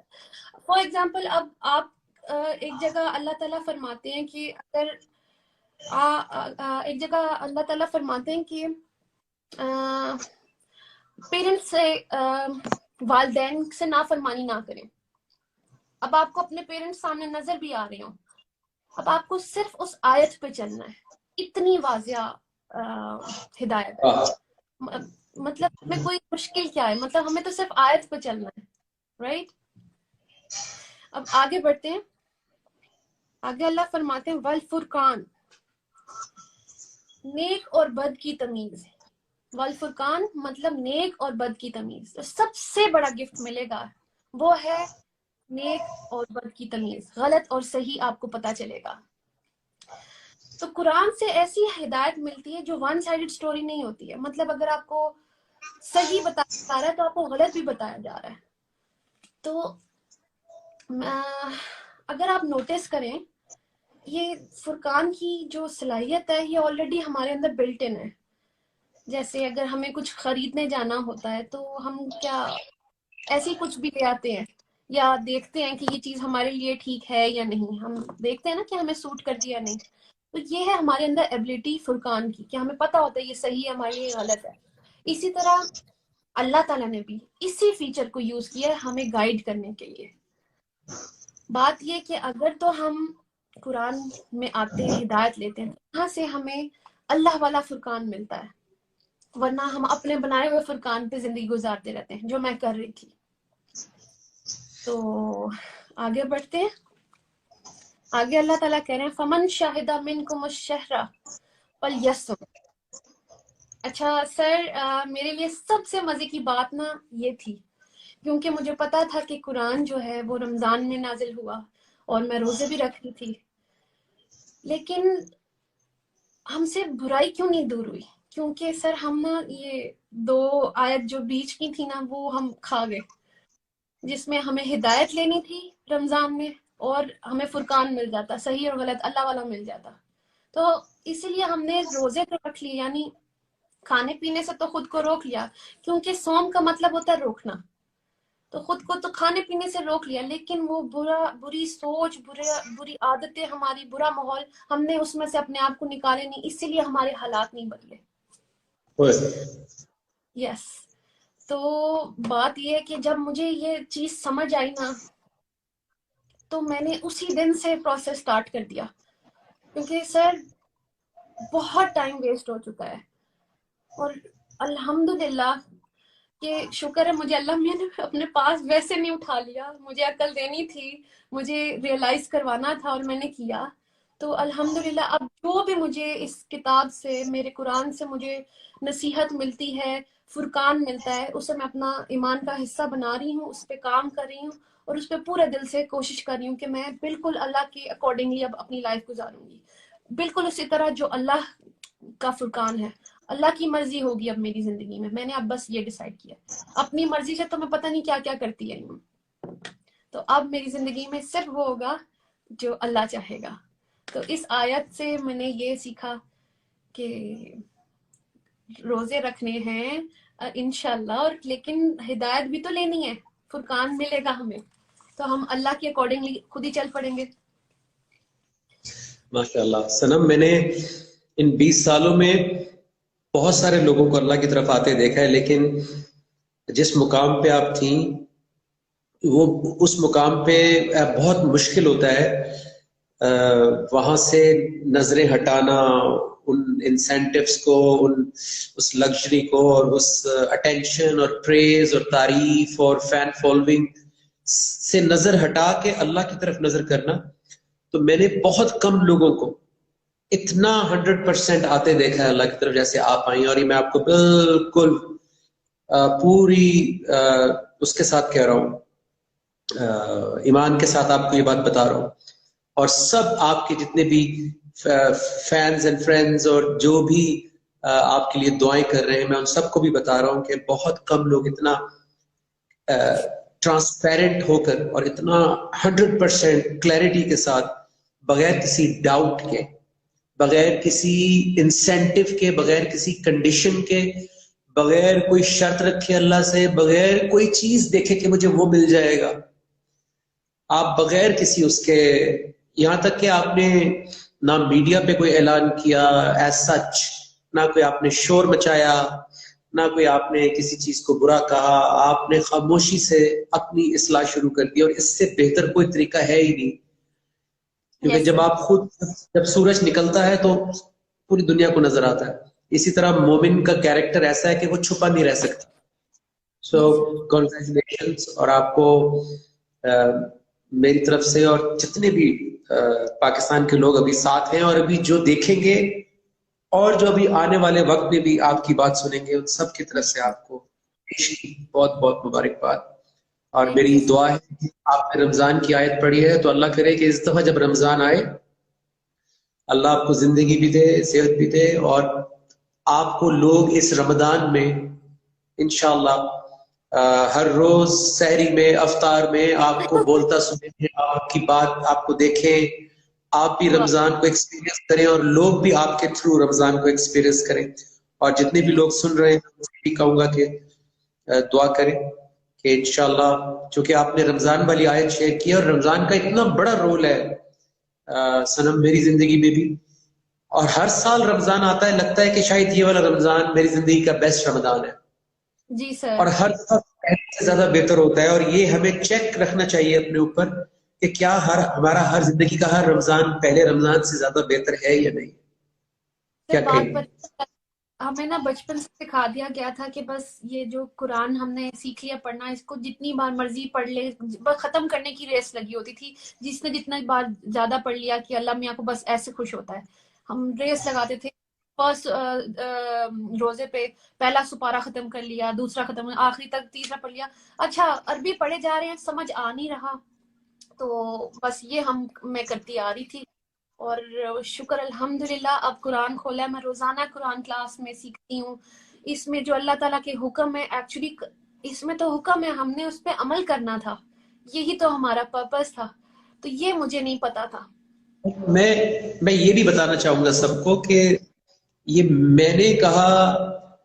فار ایگزامپل اب آپ ایک جگہ اللہ تعالیٰ فرماتے ہیں کہ اگر ایک جگہ اللہ تعالیٰ فرماتے ہیں کہ پیرنٹس سے والدین سے نافرمانی نہ کریں. اب آپ کو اپنے پیرنٹس سامنے نظر بھی آ رہے ہوں، اب آپ کو صرف اس آیت پہ چلنا ہے. اتنی واضح ہدایت ہے. مطلب ہمیں کوئی مشکل کیا ہے، مطلب ہمیں تو صرف آیت پہ چلنا ہے، رائٹ؟ اب آگے بڑھتے ہیں. آگے اللہ فرماتے ہیں والفرقان، نیک اور بد کی تمیز. والفرقان مطلب نیک اور بد کی تمیز. تو سب سے بڑا گفٹ ملے گا وہ ہے نیک اور بد کی تمیز، غلط اور صحیح آپ کو پتا چلے گا. تو قرآن سے ایسی ہدایت ملتی ہے جو ون سائیڈڈ سٹوری نہیں ہوتی ہے. مطلب اگر آپ کو صحیح بتایا جا رہا ہے تو آپ کو غلط بھی بتایا جا رہا ہے. تو اگر آپ نوٹس کریں یہ فرقان کی جو صلاحیت ہے یہ آلریڈی ہمارے اندر بلٹ ان ہے. جیسے اگر ہمیں کچھ خریدنے جانا ہوتا ہے تو ہم کیا ایسے ہی کچھ بھی لے آتے ہیں یا دیکھتے ہیں کہ یہ چیز ہمارے لیے ٹھیک ہے یا نہیں، ہم دیکھتے ہیں نا کہ ہمیں سوٹ کرتی یا نہیں. تو یہ ہے ہمارے اندر ایبلٹی فرقان کی کہ ہمیں پتہ ہوتا ہے یہ صحیح ہے ہمارے لیے غلط ہے. اسی طرح اللہ تعالیٰ نے بھی اسی فیچر کو یوز کیا ہے ہمیں گائیڈ کرنے کے لیے. بات یہ کہ اگر تو ہم قرآن میں آتے ہیں ہدایت لیتے ہیں وہاں سے ہمیں اللہ والا فرقان ملتا ہے، ورنہ ہم اپنے بنائے ہوئے فرقان پہ زندگی گزارتے رہتے ہیں جو میں کر رہی تھی. تو آگے بڑھتے ہیں. آگے اللہ تعالیٰ کہہ رہے ہیں فمن شاہد منکم الشہر فلیصم. اچھا سر، میرے لیے سب سے مزے کی بات نا یہ تھی، کیونکہ مجھے پتا تھا کہ قرآن جو ہے وہ رمضان میں نازل ہوا اور میں روزے بھی رکھ رہی تھی، لیکن ہم سے برائی کیوں نہیں دور ہوئی؟ کیونکہ سر ہم نا یہ 2 آیت جو بیچ کی تھی نا وہ ہم کھا گئے، جس میں ہمیں ہدایت لینی تھی رمضان میں اور ہمیں فرقان مل جاتا، صحیح اور غلط اللہ والا مل جاتا. تو اسی لیے ہم نے روزے تو رکھ لیے، یعنی کھانے پینے سے تو خود کو روک لیا، کیونکہ صوم کا مطلب ہوتا ہے روکنا. تو خود کو تو کھانے پینے سے روک لیا، لیکن وہ بری سوچ، بری عادتیں ہماری، برا ماحول ہم نے اس میں سے اپنے آپ کو نکالے نہیں، اسی لیے ہمارے حالات نہیں بدلے. یس. تو بات یہ ہے کہ جب مجھے یہ چیز سمجھ آئی نا تو میں نے اسی دن سے پروسیس سٹارٹ کر دیا، کیونکہ سر بہت ٹائم ویسٹ ہو چکا ہے. اور الحمدللہ کہ شکر ہے مجھے اللہ میں نے اپنے پاس ویسے نہیں اٹھا لیا، مجھے عقل دینی تھی، مجھے ریئلائز کروانا تھا اور میں نے کیا. تو الحمدللہ اب جو بھی مجھے اس کتاب سے، میرے قرآن سے مجھے نصیحت ملتی ہے، فرقان ملتا ہے، اسے میں اپنا ایمان کا حصہ بنا رہی ہوں، اس پہ کام کر رہی ہوں اور اس پہ پورے دل سے کوشش کر رہی ہوں کہ میں بالکل اللہ کے اکارڈنگلی اب اپنی لائف گزاروں گی، بالکل اسی طرح جو اللہ کا فرقان ہے. اللہ کی مرضی ہوگی اب میری زندگی میں نے اب بس یہ ڈیسائیڈ کیا. اپنی مرضی سے تو میں پتہ نہیں کیا کیا کرتی ہے، تو اب میری زندگی میں صرف وہ ہوگا جو اللہ چاہے گا. تو اس آیت سے میں نے یہ سیکھا کہ روزے رکھنے ہیں انشاءاللہ، اور لیکن ہدایت بھی تو لینی ہے، فرقان ملے گا ہمیں تو ہم اللہ کے اکارڈنگلی خود ہی چل پڑیں گے. ماشاءاللہ. سنم، میں نے ان 20 سالوں میں بہت سارے لوگوں کو اللہ کی طرف آتے دیکھا ہے، لیکن جس مقام پہ آپ تھیں وہ اس مقام پہ بہت مشکل ہوتا ہے وہاں سے نظریں ہٹانا، ان انسینٹیوز کو، اس لگژری کو، اور اس اٹینشن اور پریز اور تعریف اور فین فالوئنگ سے نظر ہٹا کے اللہ کی طرف نظر کرنا. تو میں نے بہت کم لوگوں کو اتنا 100% آتے دیکھا ہے اللہ کی طرف جیسے آپ آئیں. اور یہ میں آپ کو بالکل پوری اس کے ساتھ کہہ رہا ہوں، ایمان کے ساتھ آپ کو یہ بات بتا رہا ہوں. اور سب آپ کے جتنے بھی فینز اینڈ فرینڈز اور جو بھی آپ کے لیے دعائیں کر رہے ہیں، میں ان سب کو بھی بتا رہا ہوں کہ بہت کم لوگ اتنا ٹرانسپیرنٹ ہو کر اور اتنا 100% کلیئرٹی کے ساتھ، بغیر کسی ڈاؤٹ کے، بغیر کسی انسینٹیو کے، بغیر کسی کنڈیشن کے، بغیر کوئی شرط رکھے اللہ سے، بغیر کوئی چیز دیکھے کہ مجھے وہ مل جائے گا، آپ بغیر کسی اس کے، یہاں تک کہ آپ نے نہ میڈیا پہ کوئی اعلان کیا ایز سچ، نہ کوئی آپ نے شور مچایا، نہ کوئی آپ نے کسی چیز کو برا کہا، آپ نے خاموشی سے اپنی اصلاح شروع کر دی. اور اس سے بہتر کوئی طریقہ ہے ہی نہیں، کیونکہ جب آپ خود، جب سورج نکلتا ہے تو پوری دنیا کو نظر آتا ہے. اسی طرح مومن کا کیریکٹر ایسا ہے کہ وہ چھپا نہیں رہ سکتا. سو کنگریچولیشنز. اور آپ کو میری طرف سے اور جتنے بھی پاکستان کے لوگ ابھی ساتھ ہیں اور ابھی جو دیکھیں گے اور جو ابھی آنے والے وقت میں بھی آپ کی بات سنیں گے، ان سب کی طرف سے آپ کو بہت بہت مبارکباد. اور میری دعا ہے کہ آپ نے رمضان کی آیت پڑھی ہے تو اللہ کرے کہ اس دفعہ جب رمضان آئے اللہ آپ کو زندگی بھی دے، صحت بھی دے، اور آپ کو لوگ اس رمضان میں انشاءاللہ ہر روز سحری میں، افطار میں آپ کو بولتا سنیں، آپ کی بات آپ کو دیکھیں، آپ بھی رمضان کو ایکسپیرینس کریں اور لوگ بھی آپ کے تھرو رمضان کو ایکسپیرینس کریں. اور جتنے بھی لوگ سن رہے ہیں میں بھی کہوں گا کہ دعا کریں کہ انشاءاللہ، چونکہ آپ نے رمضان والی آیت شیئر کی اور رمضان کا اتنا بڑا رول ہے سنم میری زندگی میں بھی، اور ہر سال رمضان آتا ہے لگتا ہے کہ شاید یہ والا رمضان میری زندگی کا بیسٹ رمضان ہے، جی سر، اور ہر سال پہلے سے زیادہ بہتر ہوتا ہے، اور یہ ہمیں چیک رکھنا چاہیے اپنے اوپر کہ کیا ہمارا ہر زندگی کا ہر رمضان پہلے رمضان سے زیادہ بہتر ہے یا نہیں. سر کیا بات کہیں؟ پر ہمیں نا بچپن سے سکھا دیا گیا تھا کہ بس یہ جو قرآن ہم نے سیکھ لیا پڑھنا، اس کو جتنی بار مرضی پڑھ لے، بس ختم کرنے کی ریس لگی ہوتی تھی. جس نے جتنا بار زیادہ پڑھ لیا کہ اللہ میاں کو بس ایسے خوش ہوتا ہے، ہم ریس لگاتے تھے. فرسٹ روزے پہ پہلا سپارہ ختم کر لیا، دوسرا ختم، آخری تک تیسرا پڑھ لیا. اچھا عربی پڑھے جا رہے ہیں، سمجھ آ نہیں رہا، تو بس یہ میں کرتی آ رہی تھی. اور شکر الحمدللہ اب قرآن کھولا ہے، میں روزانہ قرآن کلاس میں سیکھتی ہوں. اس میں جو اللہ تعالیٰ کے حکم ہے، ایکچولی اس میں تو حکم ہے، ہم نے اس پہ عمل کرنا تھا، یہی تو ہمارا پرپس تھا، تو یہ مجھے نہیں پتا تھا. میں یہ بھی بتانا چاہوں گا سب کو کہ یہ میں نے کہا،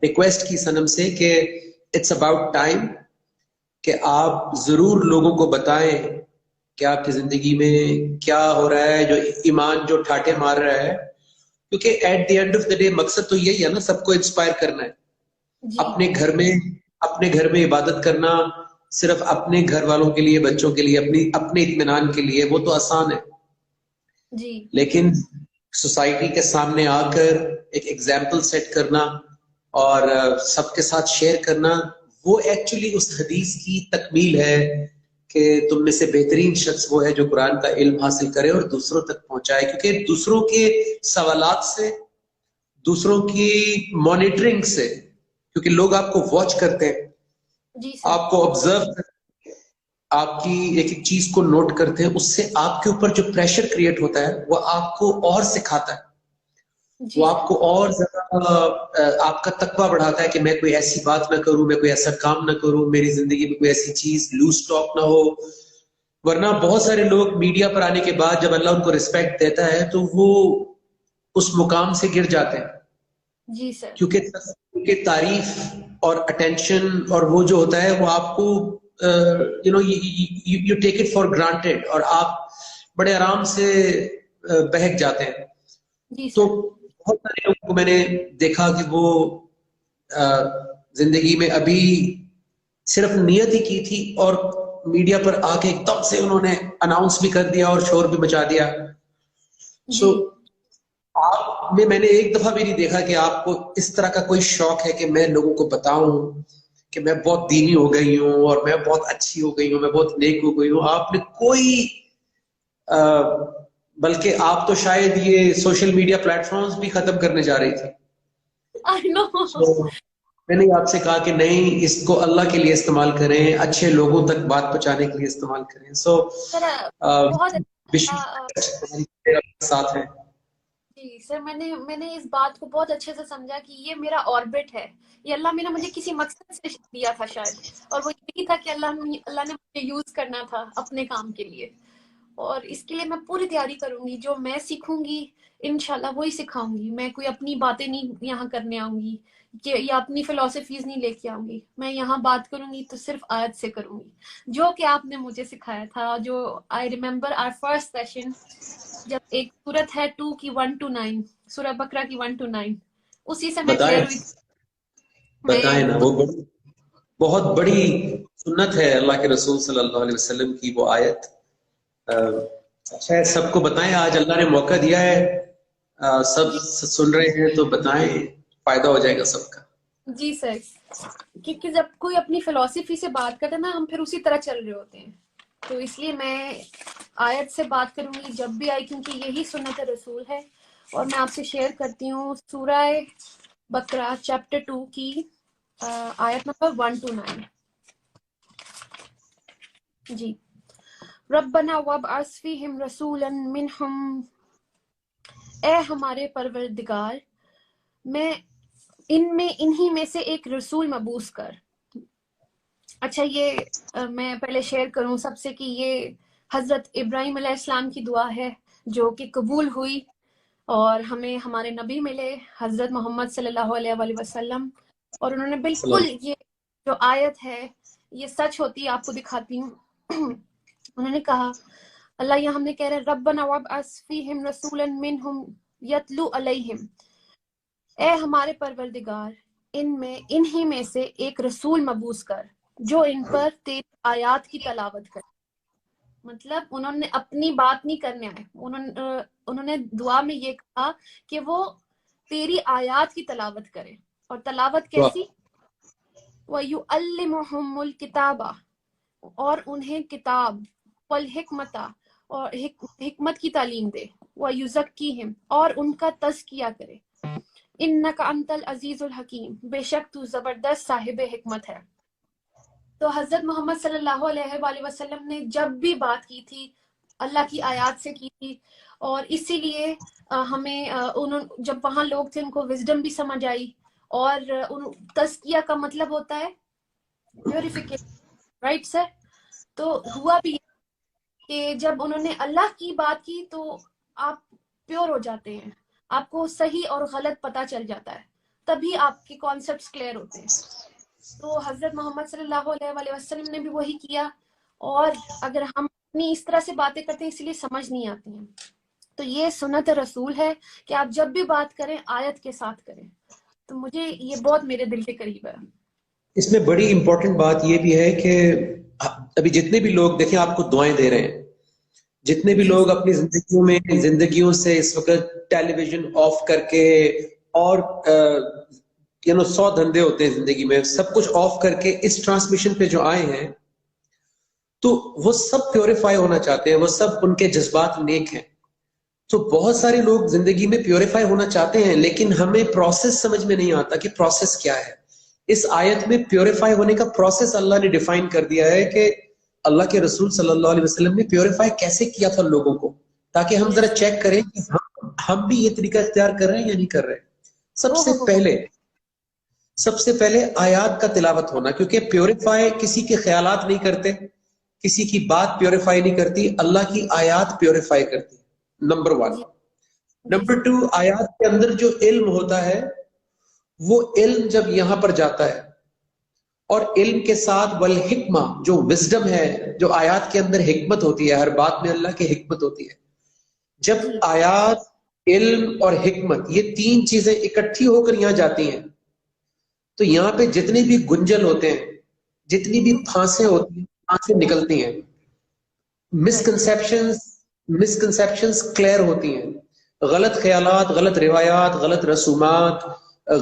ریکویسٹ کی سنم سے کہ اٹس اباؤٹ ٹائم کہ آپ ضرور لوگوں کو بتائیں کہ آپ کی زندگی میں کیا ہو رہا ہے، جو ایمان جو ٹھاٹے مار رہا ہے، کیونکہ at the end of the day مقصد تو یہی ہے نا، سب کو انسپائر کرنا ہے. جی اپنے گھر میں عبادت کرنا صرف اپنے گھر والوں کے لیے، بچوں کے لیے، اپنے اطمینان کے لیے، وہ تو آسان ہے. جی لیکن سوسائٹی کے سامنے آ کر ایک ایگزامپل سیٹ کرنا اور سب کے ساتھ شیئر کرنا، وہ ایکچولی اس حدیث کی تکمیل ہے کہ تم میں سے بہترین شخص وہ ہے جو قرآن کا علم حاصل کرے اور دوسروں تک پہنچائے. کیونکہ دوسروں کے سوالات سے، دوسروں کی مانیٹرنگ سے، کیونکہ لوگ آپ کو واچ کرتے ہیں، جی سر، آپ کو آبزرو کرتے ہیں، آپ کی ایک ایک چیز کو نوٹ کرتے ہیں، اس سے آپ کے اوپر جو پریشر کریٹ ہوتا ہے وہ آپ کو اور سکھاتا ہے، جی وہ آپ سر، کو اور زیادہ آپ کا تقویٰ بڑھاتا ہے کہ میں کوئی ایسی بات نہ کروں، میں کوئی ایسا کام نہ کروں، میری زندگی میں کوئی ایسی چیز لوز ٹاک نہ ہو. ورنہ بہت سارے لوگ میڈیا پر آنے کے بعد جب اللہ ان کو رسپیکٹ دیتا ہے تو وہ اس مقام سے گر جاتے ہیں. جی سر، کیونکہ تعریف اور اٹینشن اور وہ جو ہوتا ہے وہ آپ کو you take it for granted, اور آپ بڑے آرام سے بہک جاتے ہیں. جی تو سر، بہت سارے لوگوں کو میں نے دیکھا کہ وہ زندگی میں ابھی صرف نیت ہی کی تھی اور میڈیا پر آ کے ایک دم سے انہوں نے اناؤنس بھی کر دیا اور شور بھی مچا دیا. سو جی آپ میں نے ایک دفعہ بھی نہیں دیکھا کہ آپ کو اس طرح کا کوئی شوق ہے کہ میں لوگوں کو بتاؤں کہ میں بہت دینی ہو گئی ہوں اور میں بہت اچھی ہو گئی ہوں، میں بہت نیک ہو گئی ہوں. آپ نے کوئی بلکہ آپ تو شاید یہ سوشل میڈیا پلیٹ فارمز بھی ختم کرنے جا رہی تھی. آئی نو. میں نے آپ سے کہا کہ نہیں، اس کو اللہ کے لیے استعمال کریں، اچھے لوگوں تک بات پہنچانے کے لیے استعمال کریں. سو سر بہت ساتھ ہیں. جی سر، میں نے اس بات کو بہت اچھے سے سمجھا کہ یہ میرا آربٹ ہے، یہ اللہ نے مجھے کسی مقصد سے دیا تھا شاید، اور وہ یہی تھا کہ اللہ نے مجھے یوز کرنا تھا اپنے کام کے لیے، اور اس کے لیے میں پوری تیاری کروں گی. جو میں سیکھوں گی انشاءاللہ وہی سکھاؤں گی. میں کوئی اپنی باتیں نہیں یہاں کرنے آؤں گی کہ یا اپنی فلسفیز نہیں لے کے آؤں گی. میں یہاں بات کروں گی تو صرف آیت سے کروں گی، جو کہ آپ نے مجھے سکھایا تھا. جو I remember our first session, جب ایک سورت ہے 2 کی 1 to 9، سورہ بقرہ کی 1 to 9، اسی سے میں کلیئر ہوئی تھی. بتائیں نا، وہ بہت بڑی سنت ہے اللہ کے رسول صلی اللہ علیہ وسلم کی وہ آیت. اچھا ہے، سب کو بتائیں، آج اللہ نے موقع دیا ہے، سب جی سن رہے ہیں تو بتائیں، فائدہ ہو جائے گا سب کا. جی سر، کیونکہ جب کوئی اپنی فلسفی سے بات کرتا ہے نا، ہم پھر اسی طرح چل رہے ہوتے ہیں. تو اس لیے میں آیت سے بات کروں گی جب بھی آئی، کیونکہ یہی سنت رسول ہے. اور میں آپ سے شیئر کرتی ہوں سورہ بقرہ چیپٹر 2 کی آیت نمبر 1 to 9. جی، ربنا وابعث فیہم رسولا منہم، اے ہمارے پروردگار میں انہی میں سے ایک رسول مبعوث کر. اچھا، یہ میں پہلے شیئر کروں سب سے کہ یہ حضرت ابراہیم علیہ السلام کی دعا ہے جو کہ قبول ہوئی. اور ہمیں ہمارے نبی ملے حضرت محمد صلی اللہ علیہ وآلہ وسلم، اور انہوں نے بالکل یہ جو آیت ہے یہ سچ ہوتی ہے آپ کو دکھاتی ہوں۔ انہوں نے کہا، اللہ یہاں ہم نے کہہ رہے ربنا وابعث فیہم رسولا منہم یتلو علیہم، اے ہمارے پروردگار انہی میں سے ایک رسول مبعوث کر جو ان پر تیری آیات کی تلاوت کرے۔ مطلب انہوں نے اپنی بات نہیں کرنے آئے، انہوں نے دعا میں یہ کہا کہ وہ تیری آیات کی تلاوت کرے، اور تلاوت کیسی؟ وَيُعَلِّمُهُمُ الْكِتَابَ، اور انہیں کتاب، والحکمت، اور حکمت کی تعلیم دے، وَيُزَكِّيهِمْ، اور ان کا تزکیہ کرے، اِنَّكَ أَنْتَ الْعَزِيزُ الْحَكِيمُ، بے شک تو زبردست صاحب حکمت ہے۔ تو حضرت محمد صلی اللہ علیہ وآلہ وسلم نے جب بھی بات کی تھی اللہ کی آیات سے کی تھی، اور اسی لیے ہمیں جب وہاں لوگ تھے ان کو وزڈم بھی سمجھ آئی، اور تزکیہ کا مطلب ہوتا ہے پیوریفیکیشن، رائٹ سر؟ تو ہوا بھی کہ جب انہوں نے اللہ کی بات کی تو آپ پیور ہو جاتے ہیں، آپ کو صحیح اور غلط پتہ چل جاتا ہے، تبھی آپ کے کانسیپٹس کلیئر ہوتے ہیں۔ تو حضرت محمد صلی اللہ علیہ وآلہ وسلم نے بھی وہی کیا، اور اگر ہم اپنی اس طرح سے باتیں کرتے ہیں اس لیے سمجھ نہیں آتی ہیں، تو یہ سنت رسول ہے کہ آپ جب بھی بات کریں آیت کے ساتھ کریں۔ تو مجھے یہ بہت میرے دل کے قریب ہے۔ اس میں بڑی امپورٹنٹ بات یہ بھی ہے کہ ابھی جتنے بھی لوگ دیکھیں آپ کو دعائیں دے رہے ہیں، جتنے بھی لوگ اپنی زندگیوں سے اس وقت ٹیلی ویژن آف کر کے اور 100 دھندے ہوتے ہیں زندگی میں، سب کچھ آف کر کے اس ٹرانسمیشن پہ جو آئے ہیں تو وہ سب پیوریفائی ہونا چاہتے ہیں، وہ سب ان کے جذبات نیک ہیں۔ تو بہت سارے لوگ زندگی میں پیوریفائی ہونا چاہتے ہیں، لیکن ہمیں پروسیس سمجھ میں نہیں آتا کہ پروسیس کیا ہے۔ اس آیت میں پیوریفائی ہونے کا پروسیس اللہ نے ڈیفائن کر دیا ہے کہ اللہ کے رسول صلی اللہ علیہ وسلم نے پیوریفائی کیسے کیا تھا لوگوں کو، تاکہ ہم ذرا چیک کریں کہ ہم بھی یہ طریقہ اختیار کر رہے ہیں یا نہیں کر رہے۔ سب سے پہلے آیات کا تلاوت ہونا، کیونکہ پیوریفائی کسی کے خیالات نہیں کرتے، کسی کی بات پیوریفائی نہیں کرتی، اللہ کی آیات پیوریفائی کرتی، نمبر 1۔ نمبر 2، آیات کے اندر جو علم ہوتا ہے وہ علم جب یہاں پر جاتا ہے، اور علم کے ساتھ والحکمہ جو وزڈم ہے، جو آیات کے اندر حکمت ہوتی ہے، ہر بات میں اللہ کی حکمت ہوتی ہے۔ جب آیات، علم اور حکمت یہ 3 چیزیں اکٹھی ہو کر یہاں جاتی ہیں تو یہاں پہ جتنے بھی گنجل ہوتے ہیں، جتنی بھی پھانسیں ہوتی ہیں، پھانسیں نکلتی ہیں، مسکنسیپشنز کلیئر ہوتی ہیں، غلط خیالات، غلط روایات، غلط رسومات،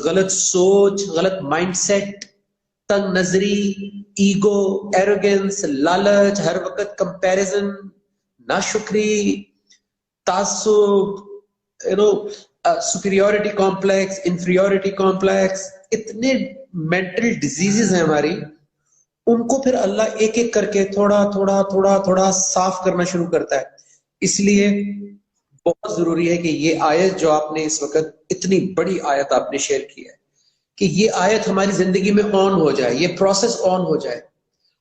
غلط سوچ، غلط مائنڈ سیٹ، تنگ نظری، ایگو، ایروگنس، لالچ، ہر وقت کمپیریزن، ناشکری، تعصب، سپیریورٹی کمپلیکس، انفیریورٹی کمپلیکس، اتنے مینٹل ڈیزیزز ہیں ہماری، ان کو پھر اللہ ایک ایک کر کے تھوڑا تھوڑا تھوڑا تھوڑا صاف کرنا شروع کرتا ہے۔ اس لیے بہت ضروری ہے کہ یہ آیت جو آپ نے اس وقت اتنی بڑی آیت آپ نے شیئر کی ہے، کہ یہ آیت ہماری زندگی میں آن ہو جائے، یہ پروسیس آن ہو جائے۔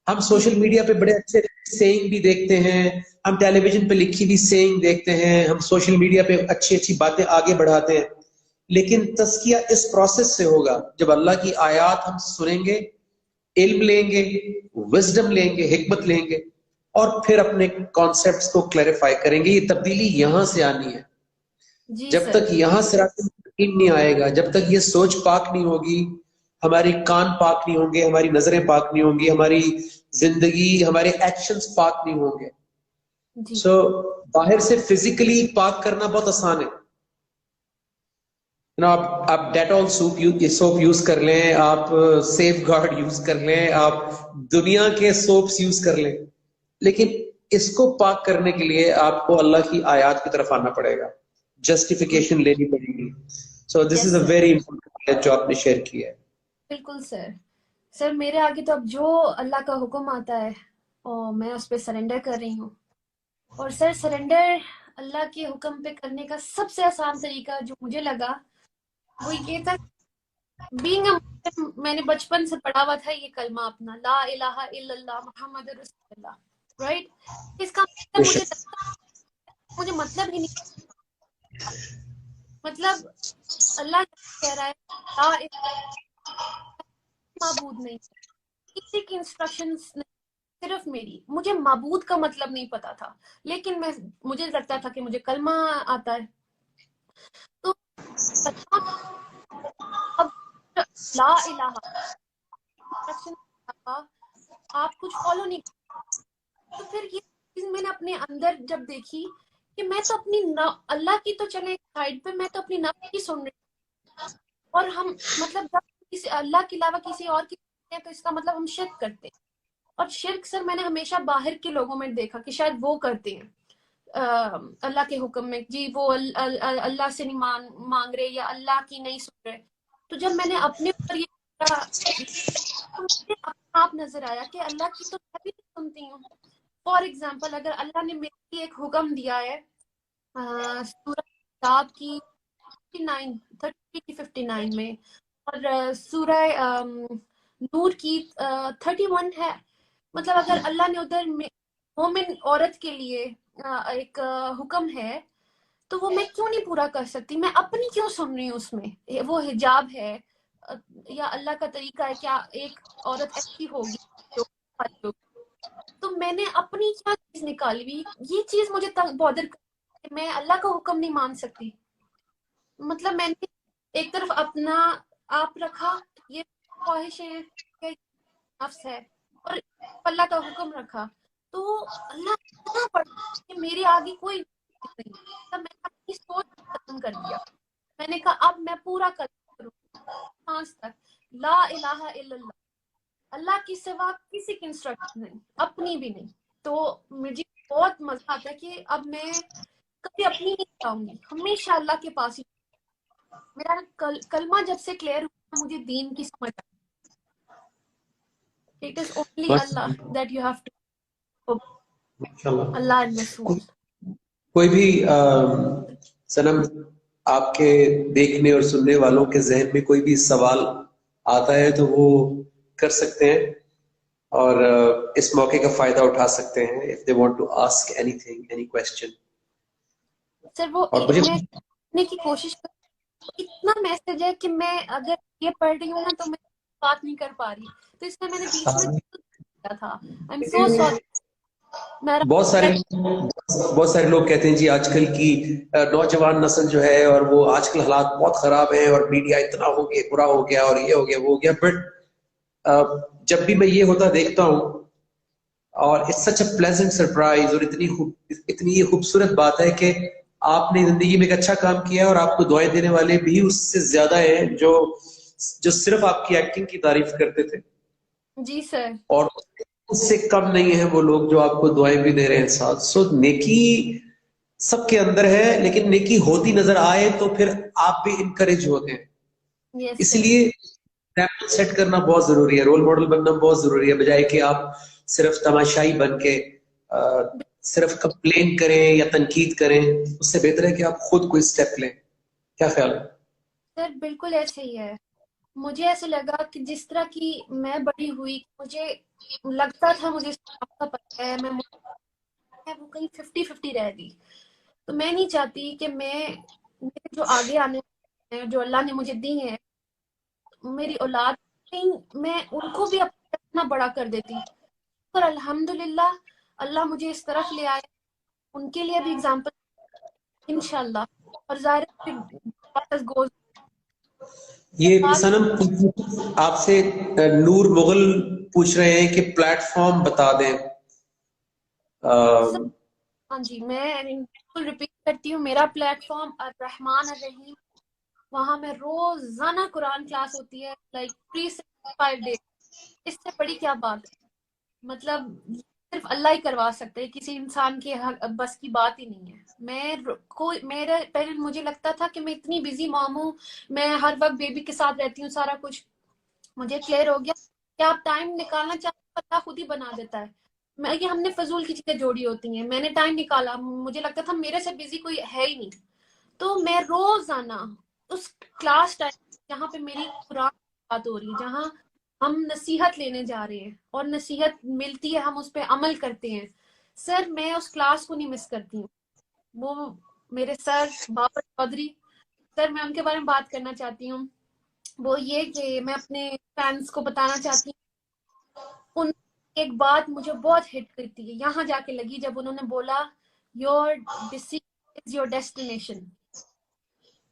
ہم سوشل میڈیا پہ بڑے اچھے سیئنگ بھی دیکھتے ہیں، ہم ٹیلی ویژن پہ لکھی بھی سیئنگ دیکھتے ہیں، ہم سوشل میڈیا پہ اچھی اچھی باتیں آگے بڑھاتے ہیں، لیکن تزکیہ اس پروسیس سے ہوگا جب اللہ کی آیات ہم سنیں گے، علم لیں گے، وزڈم لیں گے، حکمت لیں گے، اور پھر اپنے کانسیپٹس کو کلیریفائی کریں گے۔ یہ تبدیلی یہاں سے آنی ہے۔ جب تک یہاں سے یقین نہیں آئے گا، جب تک یہ سوچ پاک نہیں ہوگی، ہماری کان پاک نہیں ہوں گے، ہماری نظریں پاک نہیں ہوں گی، ہماری زندگی، ہمارے ایکشنز پاک نہیں ہوں گے۔ سو باہر سے فزیکلی پاک کرنا بہت آسان ہے، آپ ڈیٹول سوپ یوز کر لیں، آپ سیف گارڈ یوز کر لیں، آپ دنیا کے سوپس یوز کر لیں، لیکن اس کو پاک کرنے کے لیے آپ کو اللہ کی آیات کی طرف آنا پڑے گا، جسٹیفیکیشن لینی پڑے گی۔ سو دس از اے ویری امپورٹنٹ جو آپ نے شیئر کیا ہے۔ بالکل سر میرے آگے تو اب جو اللہ کا حکم آتا ہے اور میں اس پہ سرنڈر کر رہی ہوں، اور سر سرنڈر اللہ کے حکم پہ کرنے کا سب سے آسان طریقہ جو مجھے لگا وہ یہ تھا، میں نے بچپن سے پڑھا ہوا تھا یہ کلمہ اپنا، لا الہ الا اللہ محمد رسول اللہ، رائٹ؟ اس کا مطلب مجھے مطلب ہی نہیں مطلب اللہ کہہ رہا ہے لا معبود نہیں ہے، کسی کی انسٹرکشنز نہیں، صرف میری. مجھے معبود کا مطلب نہیں پتا تھا، لیکن مجھے لگتا تھا کہ مجھے کلمہ آتا ہے. تو کلمہ اب لا الہ انسٹرکشن آپ کچھ فالو نہیں. تو پھر یہ چیز میں نے اپنے اندر جب دیکھی کہ میں تو اپنی اللہ کی تو چلے سائڈ پہ، میں تو اپنی نفس کی سن رہی ہوں. اور ہم مطلب جب کسی اللہ کے علاوہ کسی اور کی تو اس کا مطلب ہم شرک کرتے ہیں. اور شرک سر میں نے ہمیشہ باہر کے لوگوں میں دیکھا کہ شاید وہ کرتے ہیں اللہ کے حکم میں، جی وہ اللہ سے نہیں مانگ رہے یا اللہ کی نہیں سن رہے. تو جب میں نے اپنے اوپر یہ تو مجھے اپنا آپ نظر آیا کہ اللہ کی تو میں بھی نہیں سنتی ہوں. فار ایگزامپل اگر اللہ نے میرے لیے ایک حکم دیا ہے سورہ کتاب کی 59 میں، اور سورہ نور کی 31 ہے. مطلب اگر اللہ نے ادھر مومن عورت کے لیے ایک حکم ہے تو وہ میں کیوں نہیں پورا کر سکتی؟ میں اپنی کیوں سن رہی ہوں اس میں؟ وہ حجاب ہے یا اللہ کا طریقہ ہے، کیا ایک عورت ایسی ہوگی جو تو میں نے اپنی کیا چیز نکالی ہوئی؟ یہ چیز مجھے بادر کہ میں اللہ کا حکم نہیں مان سکتی. مطلب میں نے ایک طرف اپنا آپ رکھا، یہ خواہشیں نفس ہے، اور اللہ کا حکم رکھا. تو اللہ اتنا بڑا کہ میرے آگے کوئی نہیں. تب میں نے اپنی سوچ ختم کر دیا. میں نے کہا اب میں پورا کروں آج تک لا الہ الا اللہ، اللہ کی سوا کسی کی انسٹرکشن نہیں، اپنی بھی نہیں. تو مجھے بہت مزہ آتا ہے کہ اب میں کبھی اپنی نہیں چاہوں گی، ہمیشہ اللہ کے پاس ہی. میرا کلمہ جب سے کلیئر ہوا مجھے دین کی سمجھ آئی. اٹ از اونلی بس اللہ دیٹ یو ہیو ٹو ماشاءاللہ. اللہ اینڈ رسول. کوئی بھی سنم آپ کے دیکھنے اور سننے والوں کے ذہن میں کوئی بھی سوال آتا ہے تو وہ کر سکتے ہیں اور اس موقع کا فائدہ اٹھا سکتے ہیں if they want to ask anything, any question. سر وہ اور مجھے میں کرنے کی کوشش کر، اتنا میسج ہے کہ میں اگر یہ پڑھ رہی ہوں نا تو میں بات نہیں کر پا رہی، تو اس میں نے بیچ میں کیا تھا. I am so sorry. بہت سارے لوگ کہتے ہیں جی آج کل کی نوجوان نسل جو ہے اور وہ آج کل حالات بہت خراب ہیں اور میڈیا اتنا ہو گیا، برا ہو گیا اور یہ ہو گیا وہ ہو گیا. بٹ جب بھی میں یہ ہوتا دیکھتا ہوں اور it's such a pleasant surprise, اور اتنی یہ خوبصورت بات ہے کہ آپ نے زندگی میں ایک اچھا کام کیا ہے اور آپ کو دعائیں دینے والے بھی اس سے زیادہ ہیں جو صرف آپ کی ایکٹنگ کی تعریف کرتے تھے. جی سر. اور اس سے کم نہیں ہے وہ لوگ جو آپ کو دعائیں بھی دے رہے ہیں ساتھ. سو نیکی سب کے اندر ہے، لیکن نیکی ہوتی نظر آئے تو پھر آپ بھی انکریج ہوتے ہیں. یس اس سر. لیے ایگزامپل سیٹ کرنا بہت ضروری ہے، رول ماڈل بننا بہت ضروری ہے، بجائے کہ آپ صرف تماشائی بن کے صرف کمپلین کریں یا تنقید کریں. اس سے بہتر ہے کہ آپ خود کوئی سٹیپ لیں. کیا خیال ہے؟ سر بالکل ایسے ہی ہے. مجھے ایسے لگا کہ جس طرح کی میں بڑی ہوئی، مجھے لگتا تھا مجھے اس کا پتہ ہے، میں وہ کہیں 50-50 رہ گئی. تو میں نہیں چاہتی کہ میرے جو آگے آنے ہیں، جو اللہ نے مجھے دی ہیں، میری اولاد، میں ان کو بھی اپنا بڑا کر دیتی. پر الحمدللہ اللہ مجھے اس طرف لے آئے، ان کے لیے بھی اگزامپل انشاءاللہ. اور ظاہر گوز یہ سنم آپ سے نور مغل پوچھ رہے ہیں کہ پلیٹ فارم بتا دیں. ہاں جی، میں بالکل ریپیٹ کرتی ہوں، میرا پلیٹ فارم الرحمن الرحیم، وہاں میں روزانہ قرآن کلاس ہوتی ہے، لائک 365 ڈیز. اس سے بڑی کیا بات ہے؟ مطلب صرف اللہ ہی کروا سکتے، کسی انسان کے بس کی بات ہی نہیں ہے. میرے پہلے مجھے لگتا تھا کہ میں اتنی بزی مام ہوں، میں ہر وقت بیبی کے ساتھ رہتی ہوں، سارا کچھ مجھے کلیئر ہو گیا کہ آپ ٹائم نکالنا چاہتے ہیں، اللہ خود ہی بنا دیتا ہے. یہ ہم نے فضول کی چیزیں جوڑی ہوتی ہیں. میں نے ٹائم نکالا، مجھے لگتا تھا میرے سے بزی کوئی ہے ہی نہیں. تو میں روزانہ اس کلاس ٹائم جہاں پہ میری قرآن بات ہو رہی ہے، جہاں ہم نصیحت لینے جا رہے ہیں اور نصیحت ملتی ہے، ہم اس پہ عمل کرتے ہیں، سر میں اس کلاس کو نہیں مس کرتی ہوں. وہ میرے سر بابر چودھری سر میں ان کے بارے میں بات کرنا چاہتی ہوں، وہ یہ کہ میں اپنے فینس کو بتانا چاہتی ہوں، ان ایک بات مجھے بہت ہٹ کرتی ہے، یہاں جا کے لگی جب انہوں نے بولا your decision is your destination.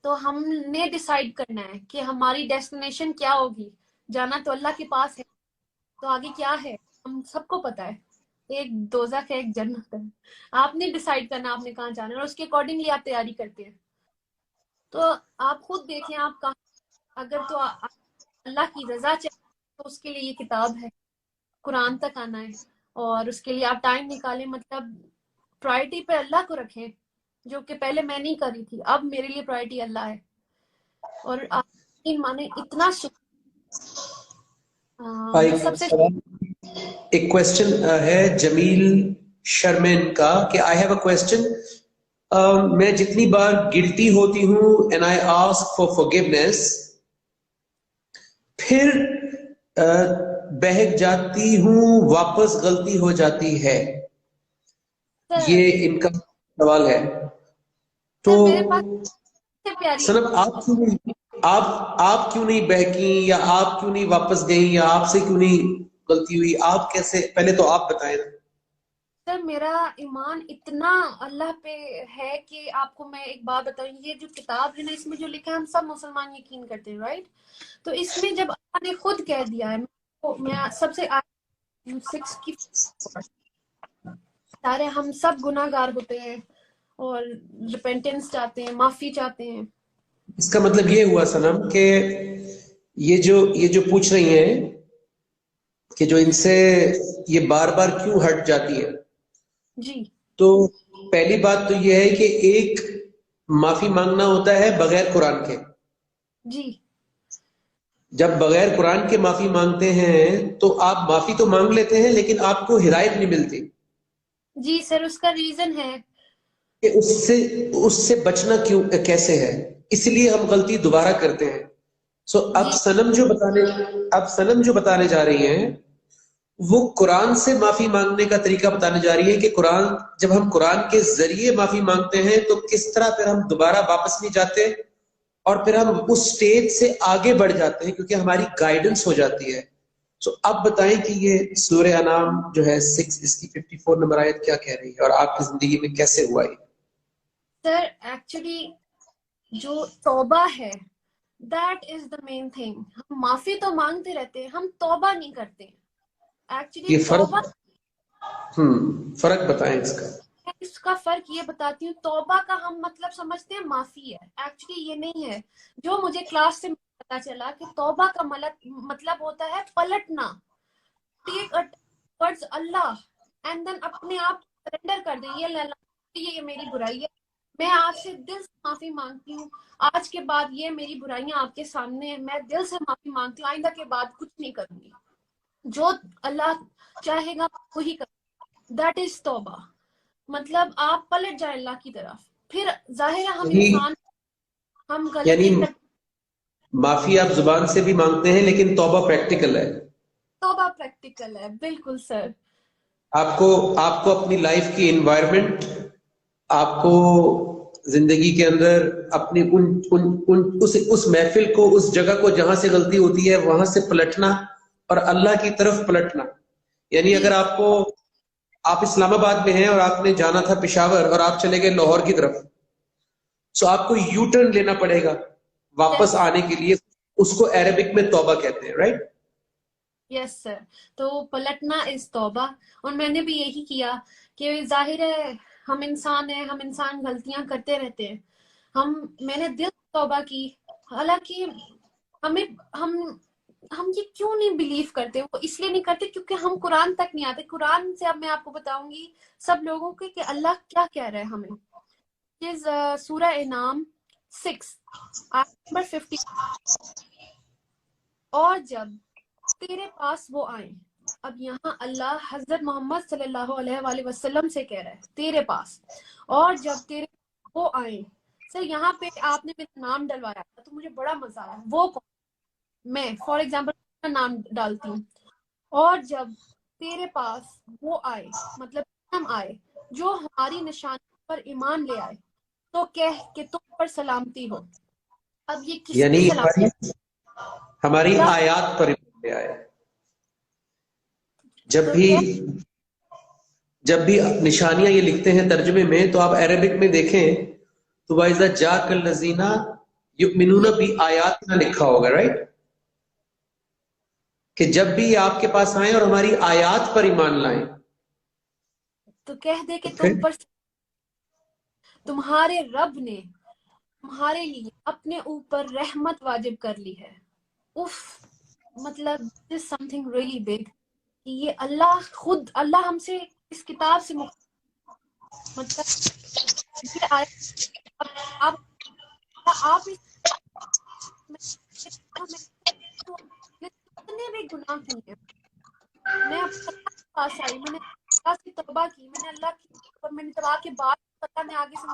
تو ہم نے ڈیسائیڈ کرنا ہے کہ ہماری ڈیسٹینیشن کیا ہوگی. جانا تو اللہ کے پاس ہے، تو آگے کیا ہے ہم سب کو پتا ہے، ایک دوزخ ہے ایک جنت ہے. آپ نے ڈیسائیڈ کرنا آپ نے کہاں جانا ہے، اور اس کے اکارڈنگلی آپ تیاری کرتے ہیں. تو آپ خود دیکھیں آپ کہاں، اگر تو اللہ کی رضا چاہیے تو اس کے لیے یہ کتاب ہے، قرآن تک آنا ہے، اور اس کے لیے آپ ٹائم نکالیں. مطلب پرائرٹی پہ اللہ کو رکھیں، جو کہ پہلے میں نہیں کری تھی، اب میرے لیے پرائرٹی اللہ ہے. اور آپ مانے اتنا میں سب سے ایک کوشچن ہے جمیل شرمین کا کہ آئی ہیو اے کوشچن. میں جتنی بار گلٹی ہوتی ہوں and I ask for forgiveness, پھر بہک جاتی ہوں، واپس غلطی ہو جاتی ہے. یہ ان کا سوال ہے. تو سر میرے پاس سے پیاری سنب آپ کیوں نہیں بہکی، یا آپ کیوں نہیں واپس گئیں، یا آپ سے کیوں نہیں غلطی ہوئی؟ آپ کیسے، پہلے تو آپ بتائیں. سر میرا ایمان اتنا اللہ پہ ہے کہ آپ کو میں ایک بات بتاؤں، یہ جو کتاب ہے نا اس میں جو لکھا ہے ہم سب مسلمان یقین کرتے ہیں، رائٹ؟ تو اس میں جب اللہ نے خود کہہ دیا ہے، میں سب سے 6 کی سارے ہم سب گناہ گار ہوتے ہیں اور ریپینٹنس چاہتے ہیں، معافی چاہتے ہیں. اس کا مطلب یہ ہوا سنم کہ یہ جو پوچھ رہی ہیں کہ جو ان سے یہ بار بار کیوں ہٹ جاتی ہے، جی تو پہلی بات تو یہ ہے کہ ایک معافی مانگنا ہوتا ہے بغیر قرآن کے. جی جب بغیر قرآن کے معافی مانگتے ہیں تو آپ معافی تو مانگ لیتے ہیں لیکن آپ کو ہدایت نہیں ملتی جی سر، اس کا ریزن ہے کہ اس سے بچنا کیسے ہے. اس لیے ہم غلطی دوبارہ کرتے ہیں. اب جی سنم جو بتانے جا رہی ہیں وہ قرآن سے معافی مانگنے کا طریقہ بتانے جا رہی ہے کہ جب ہم قرآن کے ذریعے معافی مانگتے ہیں تو کس طرح پھر ہم دوبارہ واپس نہیں جاتے اور پھر ہم اس سٹیج سے آگے بڑھ جاتے ہیں کیونکہ ہماری گائیڈنس ہو جاتی ہے. اب بتائیں کہ یہ سورہ انعام جو ہے 6 اس کی 54 نمبر آیت کیا کہہ رہی ہے اور آپ کی زندگی میں کیسے ہوا یہ؟ سر ایکچولی جو توبہ ہے that is the main thing. ہم معافی تو مانگتے رہتے ہیں، ہم توبہ نہیں کرتے. ایکچولی یہ توبہ، فرق بتائیں اس کا. اس کا فرق یہ بتاتی ہوں. توبہ کا ہم مطلب سمجھتے ہیں معافی ہے، ایکچولی یہ نہیں ہے. جو مجھے کلاس سے پتا چلا کہ توبہ کا مطلب ہوتا ہے پلٹنا، ٹیک ورڈز اللہ اینڈ دین اپنے آپ سرنڈر کر دیں، یہ میری برائی ہے، میں آپ سے دل سے معافی مانگتی ہوں، آج کے بعد یہ میری برائیاں آپ کے سامنے ہیں، میں دل سے معافی مانگتی ہوں، آئندہ کے بعد کچھ نہیں کروں گی، جو اللہ چاہے گا وہی کروں. دیٹ از توبہ. مطلب آپ پلٹ جائیں اللہ کی طرف. پھر ظاہر ہے ہم انسان، ہم یعنی غلطی کرتے. معافی آپ زبان سے بھی مانگتے ہیں لیکن توبہ پریکٹیکل ہے. توبہ پریکٹیکل ہے، بالکل سر. آپ کو اپنی لائف کی انوائرمنٹ، آپ کو زندگی کے اندر اپنی اس محفل کو، اس جگہ کو جہاں سے غلطی ہوتی ہے وہاں سے پلٹنا اور اللہ کی طرف پلٹنا. یعنی جی اگر آپ اسلام آباد میں ہیں اور آپ نے جانا تھا پشاور اور آپ چلے گئے لاہور کی طرف، آپ کو یو ٹرن لینا پڑے گا واپس یس آنے کے لیے. اس کو عربک میں توبہ کہتے ہیں، رائٹ؟ یس سر. تو پلٹنا از توبہ. اور میں نے بھی یہی کیا کہ ظاہر ہے ہم انسان ہیں، ہم انسان غلطیاں کرتے رہتے ہیں. میں نے دل توبہ کی. حالانکہ ہم یہ کیوں نہیں بلیو کرتے؟ وہ اس لیے نہیں کرتے کیونکہ ہم قرآن تک نہیں آتے. قرآن سے اب میں آپ کو بتاؤں گی سب لوگوں کے کہ اللہ کیا کہہ رہا ہے ہمیں. سورہ انعام 6 آیت نمبر 50. اور جب تیرے پاس وہ آئیں، اب یہاں اللہ حضرت محمد صلی اللہ علیہ وآلہ وسلم سے کہہ رہا ہے تیرے پاس، اور جب تیرے وہ آئیں. سر یہاں پہ آپ نے میرا نام ڈلوایا تھا تو مجھے بڑا مزہ آیا. وہ کون؟ میں فار ایگزامپل نام ڈالتی ہوں. اور جب تیرے پاس وہ آئے، مطلب ہم آئے جو ہماری نشانی پر ایمان لے آئے، تو کہہ کہ تم پر سلامتی ہو. اب یہ کس یعنی کی سلامتی؟ ہماری آیات پر ایمان لے آئے. جب بھی نشانیاں یہ لکھتے ہیں ترجمے میں تو آپ عربک میں دیکھیں تو وَإِذَا جَاءَكَ الَّذِينَ يُؤْمِنُونَ بِآيَاتِنَا لکھا ہوگا، رائٹ؟ کہ جب بھی یہ آپ کے پاس آئیں اور ہماری آیات پر ایمان لائیں تو کہہ دے کہ پھر تم پر تمہارے رب نے تمہارے لیے اپنے اوپر رحمت واجب کر لی ہے. اف، مطلب this is something really big کہ یہ اللہ ہم سے اس کتاب سے مطلب یہ آیا آپ کتنے بھی گناہ کیے. میں اللہ کے پاس آئی، میں نے اللہ سے توبہ کی، میں نے اللہ کی، اور میں نے جب آ کے بات اللہ نے آگے سے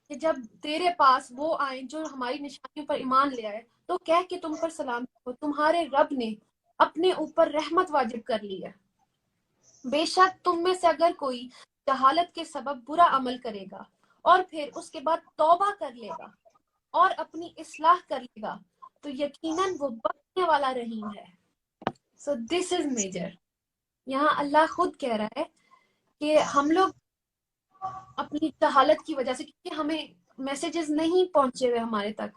کہ جب تیرے پاس وہ آئیں جو ہماری نشانیوں پر ایمان لے آئے تو کہہ کہ تم پر سلامتی ہو، تمہارے رب نے اپنے اوپر رحمت واجب کر لی ہے. بے شک تم میں سے اگر کوئی جہالت کے سبب برا عمل کرے گا اور پھر اس کے بعد توبہ کر لے گا اور اپنی اصلاح کر لے گا تو یقیناً وہ بخشنے والا رحیم ہے. سو دس از میجر. یہاں اللہ خود کہہ رہا ہے کہ ہم لوگ اپنی جہالت کی وجہ سے، کیونکہ ہمیں میسیجز نہیں پہنچے ہوئے ہمارے تک،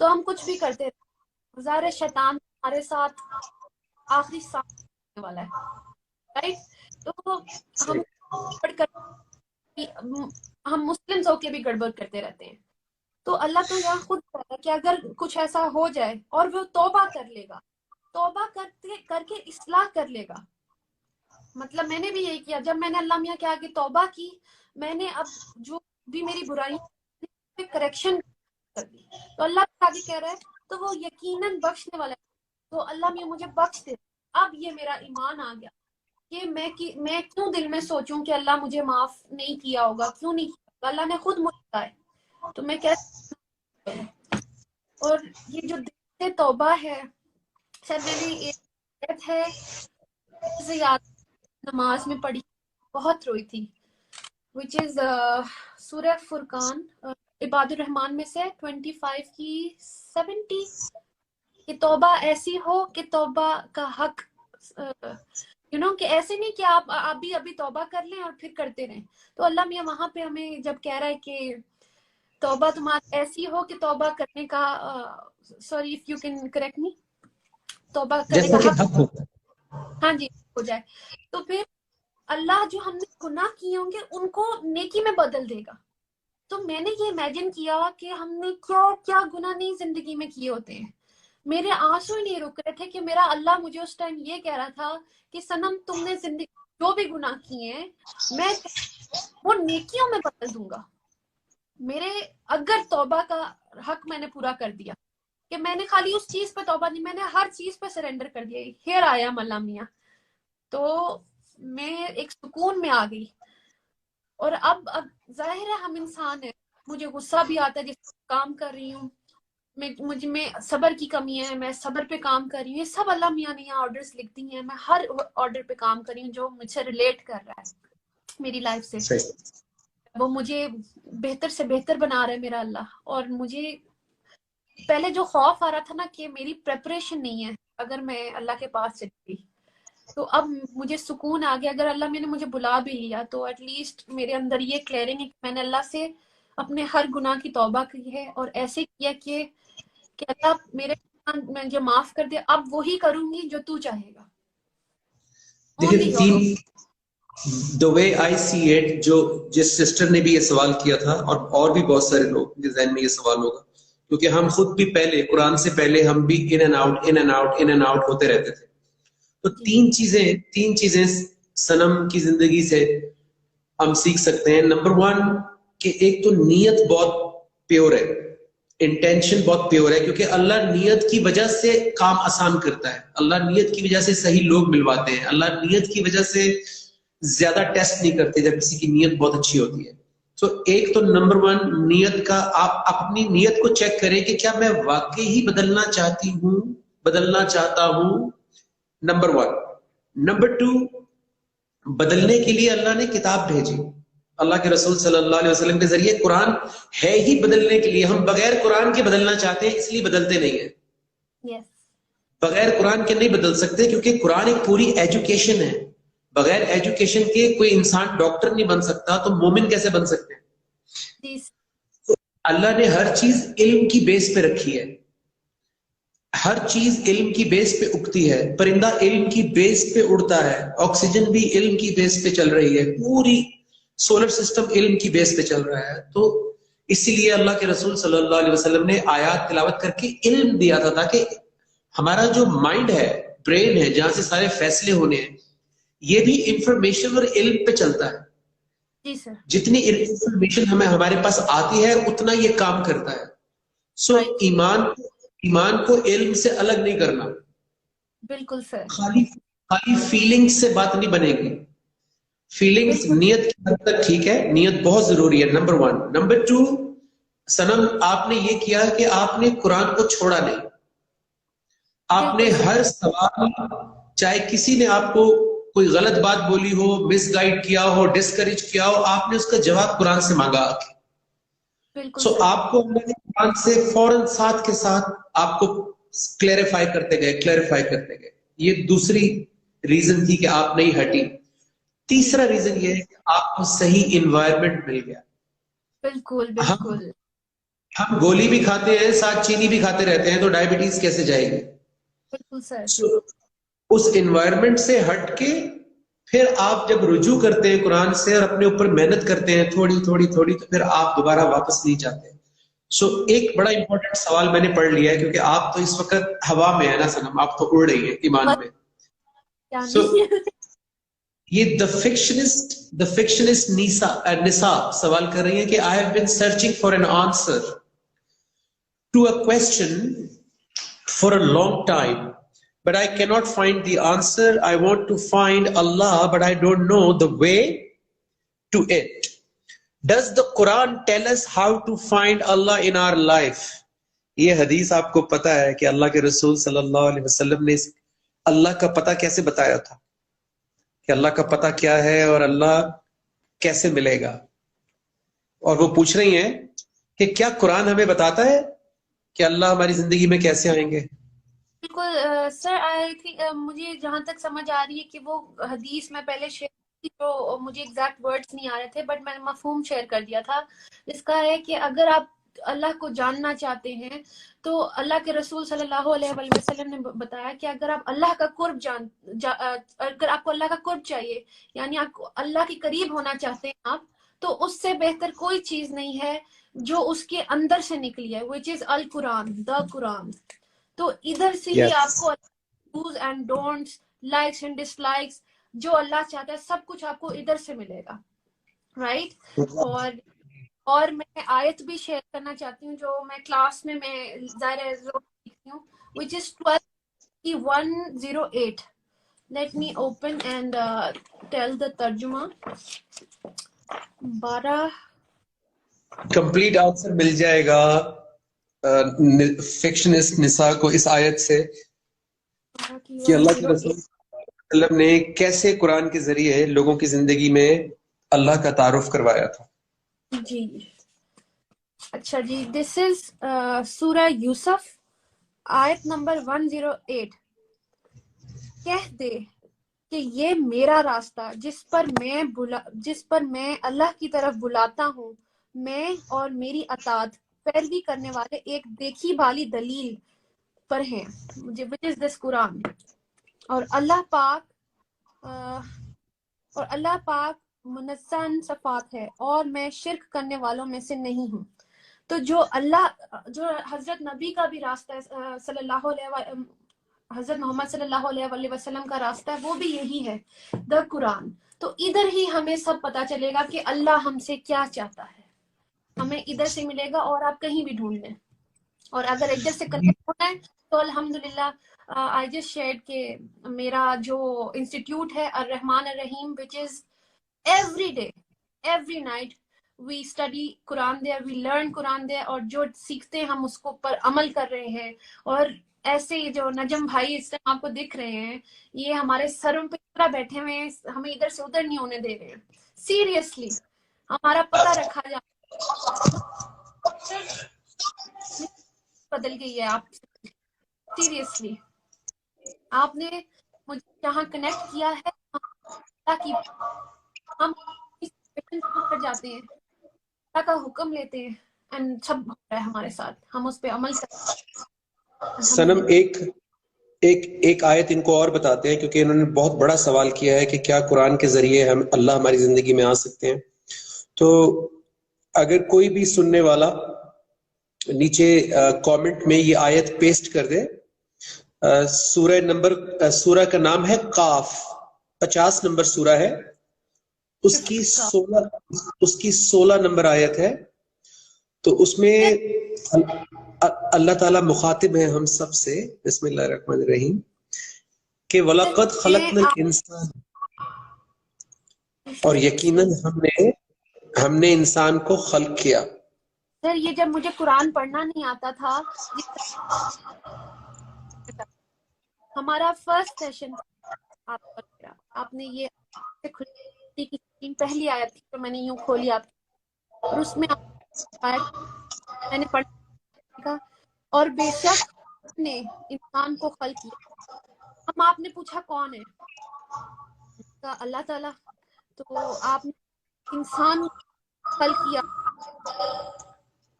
تو ہم کچھ بھی کرتے رہتے. ظاہر شیطان ہمارے ساتھ آخری سانس لینے والا ہے، رائٹ؟ تو ہم مسلمز ہو کے بھی گڑبڑ کرتے رہتے ہیں. تو اللہ تو یہاں خود کہہ رہا ہے کہ اگر کچھ ایسا ہو جائے اور وہ توبہ کر لے گا، توبہ کر کے اصلاح کر لے گا. مطلب میں نے بھی یہی کیا، جب میں نے اللہ میاں کے آگے توبہ کی، میں نے اب جو بھی میری برائی کریکشن کر دی، تو اللہ کے آگے کہہ رہا ہے تو وہ یقیناً بخشنے والا ہے. تو اللہ میاں مجھے بخش دے. اب یہ میرا ایمان آ گیا کہ میں کیوں دل میں سوچوں کہ اللہ مجھے معاف نہیں کیا ہوگا، کیوں نہیں کیا ہوگا، اللہ نے خود مجھے بتایا تو میں کیسے. اور یہ جو دل سے توبہ ہے، شاید میں نے ایک ہے سے یاد نماز میں پڑھی، بہت روئی تھی، which is سورہ فرقان، عباد الرحمن میں سے 25 کی 70 کہ توبہ ایسی ہو کہ توبہ کا حق کہ ایسے نہیں کہ آپ ابھی توبہ کر لیں اور پھر کرتے رہیں. تو اللہ میاں وہاں پہ ہمیں جب کہہ رہا ہے کہ توبہ تمہاری ایسی ہو کہ توبہ کرنے کا sorry if you can correct me, توبہ کرنے کا حق ہاں جی ہو جائے، تو پھر اللہ جو ہم نے گناہ کیے ہوں گے ان کو نیکی میں بدل دے گا. تو میں نے یہ امیجن کیا کہ ہم نے کیا کیا گناہ نہیں زندگی میں کیے ہوتے ہیں. میرے آنسو ہی نہیں رک رہے تھے کہ میرا اللہ مجھے اس ٹائم یہ کہہ رہا تھا کہ صنم تم نے زندگی جو بھی گناہ کیے ہیں میں وہ نیکیوں میں بدل دوں گا. میرے اگر توبہ کا حق میں نے پورا کر دیا کہ میں نے خالی اس چیز پہ توبہ نہیں، میں نے ہر چیز پہ سرنڈر کر دیا. ہیر آیا ملا میاں، تو میں ایک سکون میں آ گئی. اور اب ظاہر ہے ہم انسان ہیں، مجھے غصہ بھی آتا ہے جس کام کر رہی ہوں، میں صبر کی کمی ہے، میں صبر پہ کام کر رہی ہوں. یہ سب اللہ میاں نے یہاں آرڈرز لکھ دی ہیں، میں ہر آرڈر پہ کام کر رہی ہوں جو مجھ سے ریلیٹ کر رہا ہے میری لائف سے. وہ مجھے بہتر سے بہتر بنا رہا ہے میرا اللہ. اور مجھے پہلے جو خوف آ رہا تھا نا کہ میری پریپریشن نہیں ہے اگر میں اللہ کے پاس چلی گئی، تو اب مجھے سکون آ گیا. اگر اللہ میں نے مجھے بلا بھی لیا تو ایٹ لیسٹ میرے اندر یہ کلیئرنگ ہے کہ میں نے اللہ سے اپنے ہر گناہ کی توبہ کی ہے اور ایسے کیا کہ اللہ میرے مجھے معاف کر دے. اب وہی کروں گی جو تو چاہے گا. دیکھیں the way I see it، جو جس سسٹر نے بھی یہ سوال کیا تھا اور بھی بہت سارے لوگ کے ذہن میں یہ سوال ہوگا، کیونکہ ہم خود بھی پہلے قرآن سے پہلے ہم بھی ان اینڈ آؤٹ ہوتے رہتے تھے. تو تین چیزیں صنم کی زندگی سے ہم سیکھ سکتے ہیں. نمبر 1 کہ ایک تو نیت بہت پیور ہے، انٹینشن بہت پیور ہے، کیونکہ اللہ نیت کی وجہ سے کام آسان کرتا ہے. اللہ نیت کی وجہ سے صحیح لوگ ملواتے ہیں. اللہ نیت کی وجہ سے زیادہ ٹیسٹ نہیں کرتے جب کسی کی نیت بہت اچھی ہوتی ہے. تو ایک تو نمبر 1 نیت کا، آپ اپنی نیت کو چیک کریں کہ کیا میں واقعی ہی بدلنا چاہتا ہوں. نمبر 1. نمبر 2، بدلنے کے لیے اللہ نے کتاب بھیجی. اللہ کے رسول صلی اللہ علیہ وسلم کے ذریعے قرآن ہے ہی بدلنے کے لیے. ہم بغیر قرآن کے بدلنا چاہتے ہیں اس لیے بدلتے نہیں ہیں. Yes. بغیر قرآن کے نہیں بدل سکتے کیونکہ قرآن ایک پوری ایجوکیشن ہے. بغیر ایجوکیشن کے کوئی انسان ڈاکٹر نہیں بن سکتا, تو مومن کیسے بن سکتے ہیں؟ Yes. تو اللہ نے ہر چیز علم کی بیس پہ رکھی ہے. ہر چیز علم کی بیس پہ اگتی ہے. پرندہ علم کی بیس پہ اڑتا ہے, آکسیجن بھی علم کی بیس پہ چل رہی ہے, پوری سولر سسٹم علم کی بیس پہ چل رہا ہے. تو اسی لیے اللہ کے رسول صلی اللہ علیہ وسلم نے آیات تلاوت کر کے علم دیا تھا, تاکہ ہمارا جو مائنڈ ہے, برین ہے, جہاں سے سارے فیصلے ہونے ہیں, یہ بھی انفارمیشن اور علم پہ چلتا ہے. جی سر. جتنی انفارمیشن ہمارے پاس آتی ہے اتنا یہ کام کرتا ہے. سو ایمان کو علم سے الگ نہیں کرنا. بالکل سر. خالی فیلنگز سے بات نہیں بنے گی. فیلنگز نیت کی حد تک ٹھیک ہے, نیت بہت ضروری ہے, نمبر 1. نمبر 2, سنم آپ نے یہ کیا کہ آپ نے قرآن کو چھوڑا نہیں. آپ نے ہر سوال, چاہے کسی نے آپ کو کوئی غلط بات بولی ہو, مس گائیڈ کیا ہو, ڈسکریج کیا ہو, آپ نے اس کا جواب قرآن سے مانگا. سو آپ کو قرآن سے فوراً ساتھ کے ساتھ آپ کو کلیریفائی کرتے گئے. یہ دوسری ریزن تھی کہ آپ نہیں ہٹی. تیسرا ریزن یہ ہے کہ آپ کو صحیح انوائرمنٹ مل گیا. بالکل بالکل. ہم گولی بھی کھاتے ہیں, ساتھ چینی بھی کھاتے رہتے ہیں, تو ڈائبٹیز کیسے جائے گی؟ بالکل سر. اس انوائرمنٹ سے ہٹ کے پھر آپ جب رجوع کرتے ہیں قرآن سے اور اپنے اوپر محنت کرتے ہیں تھوڑی تھوڑی تھوڑی, تو پھر آپ دوبارہ واپس نہیں جاتے. سو ایک بڑا امپورٹنٹ سوال میں نے پڑھ لیا ہے, کیونکہ آپ تو اس وقت ہوا میں ہے نا سنم, آپ تو اڑ رہی ہیں ایمان میں. سو یہ دا فکشنسٹ نساء سوال کر رہی ہیں کہ I have been searching for an answer to a question for a long time, but I cannot find the answer. I want to find Allah, but I don't know the way to it. Does the Quran tell us how to find Allah in our life? یہ حدیث آپ کو پتا ہے کہ اللہ کے رسول صلی اللہ علیہ وسلم نے اللہ کا پتہ کیسے بتایا تھا, کہ اللہ کا پتہ کیا ہے اور اللہ کیسے ملے گا. اور وہ پوچھ رہی ہیں کہ کیا قرآن ہمیں بتاتا ہے کہ اللہ ہماری زندگی میں کیسے آئیں گے؟ بالکل سر. آئی تھنک مجھے جہاں تک سمجھ آ رہی ہے کہ وہ حدیث میں پہلے شیئر کی, جو مجھے ایگزیکٹ ورڈز نہیں آ رہے تھے, بٹ میں نے مفہوم شیئر کر دیا تھا. جس کا ہے کہ اگر آپ اللہ کو جاننا چاہتے ہیں تو اللہ کے رسول صلی اللہ علیہ وسلم نے بتایا کہ اگر آپ اللہ کا قرب اگر آپ کو اللہ کا قرب چاہیے, یعنی آپ کو اللہ کے قریب ہونا چاہتے ہیں آپ, تو اس سے بہتر کوئی چیز نہیں ہے جو اس کے اندر سے نکلی ہے, which is القرآن, the قرآن. تو ادھر سے ہی آپ کو dos and don'ts, likes and dislikes, جو اللہ چاہتا ہے سب کچھ آپ کو ادھر سے ملے گا, رائٹ. اور میں آیت بھی شیئر کرنا چاہتی ہوں جو میں کلاس میں ظاہر لکھتی ہوں, which is 12:108. Let me open and tell the ترجمہ. 12 کمپلیٹ آنسر مل جائے گا فکشنسٹ نساء کو اس آیت سے کہ اللہ کے رسول صلی اللہ علیہ وسلم نے کیسے قرآن کے ذریعے لوگوں کی زندگی میں اللہ کا تعارف کروایا تھا. جی اچھا جی. دس از سورہ یوسف آیت نمبر 108. کہہ دے کہ یہ میرا راستہ جس پر میں اللہ کی طرف بلاتا ہوں, میں اور میری اطاعت پیروی کرنے والے ایک دیکھی بھالی دلیل پر ہیں, which is this قرآن. اور اللہ پاک منزہ صفات ہے اور میں شرک کرنے والوں میں سے نہیں ہوں. تو جو حضرت نبی کا بھی راستہ ہے, حضرت محمد صلی اللہ علیہ وسلم کا راستہ ہے, وہ بھی یہی ہے, دا قرآن. تو ادھر ہی ہمیں سب پتا چلے گا کہ اللہ ہم سے کیا چاہتا ہے, ہمیں ادھر سے ملے گا, اور آپ کہیں بھی ڈھونڈ لیں. اور اگر ادھر سے کنیکٹ ہونا ہے تو الحمدللہ I just shared کہ میرا جو انسٹیٹیوٹ ہے الرحمن الرحیم, which is every day, every night we study Quran there, we learn Quran there, اور جو سیکھتے ہیں ہم اس کو پر عمل کر رہے ہیں. اور ایسے جو نجم بھائی اس ٹائم آپ کو دکھ رہے ہیں, یہ ہمارے سروں پہ اتنا بیٹھے ہوئے ہیں, ہمیں ادھر سے ادھر نہیں ہونے دے رہے ہیں. سیریسلی ہمارا پتہ رکھا جائے. بدل گئی ہے آپ سیریسلی. آپ نے مجھے جہاں کنیکٹ کیا ہے تاکہ ہم پر جاتے ہیں, اللہ کا حکم لیتے ہیں, اینڈ سب ہو رہا ہے ہمارے ساتھ, ہم اس پہ عمل کرتے ہیں. سنم ایک آیت ان کو اور بتاتے ہیں, کیونکہ انہوں نے بہت بڑا سوال کیا ہے کہ کیا قرآن کے ذریعے ہم اللہ ہماری زندگی میں آ سکتے ہیں. تو اگر کوئی بھی سننے والا نیچے کامنٹ میں یہ آیت پیسٹ کر دے. سورہ کا نام ہے قاف, 50 نمبر سورہ ہے, اس کی 16 نمبر آیت ہے. تو اس میں اللہ تعالیٰ مخاطب ہے ہم سب سے, بسم اللہ الرحمن الرحیم, کہ وَلَقَدْ خَلَقْنَا الْإِنسَانَ, اور یقیناً ہم نے انسان کو خلق کیا. سر یہ جب مجھے قرآن پڑھنا نہیں آتا تھا, ہمارا فرسٹ سیشن آپ نے یہ پہلی آیت تھی تو میں نے یوں کھولی آپ کی, اور اس میں میں نے پڑھا اور بے شک نے انسان کو خلق کیا. ہم آپ نے پوچھا کون ہے, اللہ تعالیٰ. تو آپ نے انسان خلق کیا,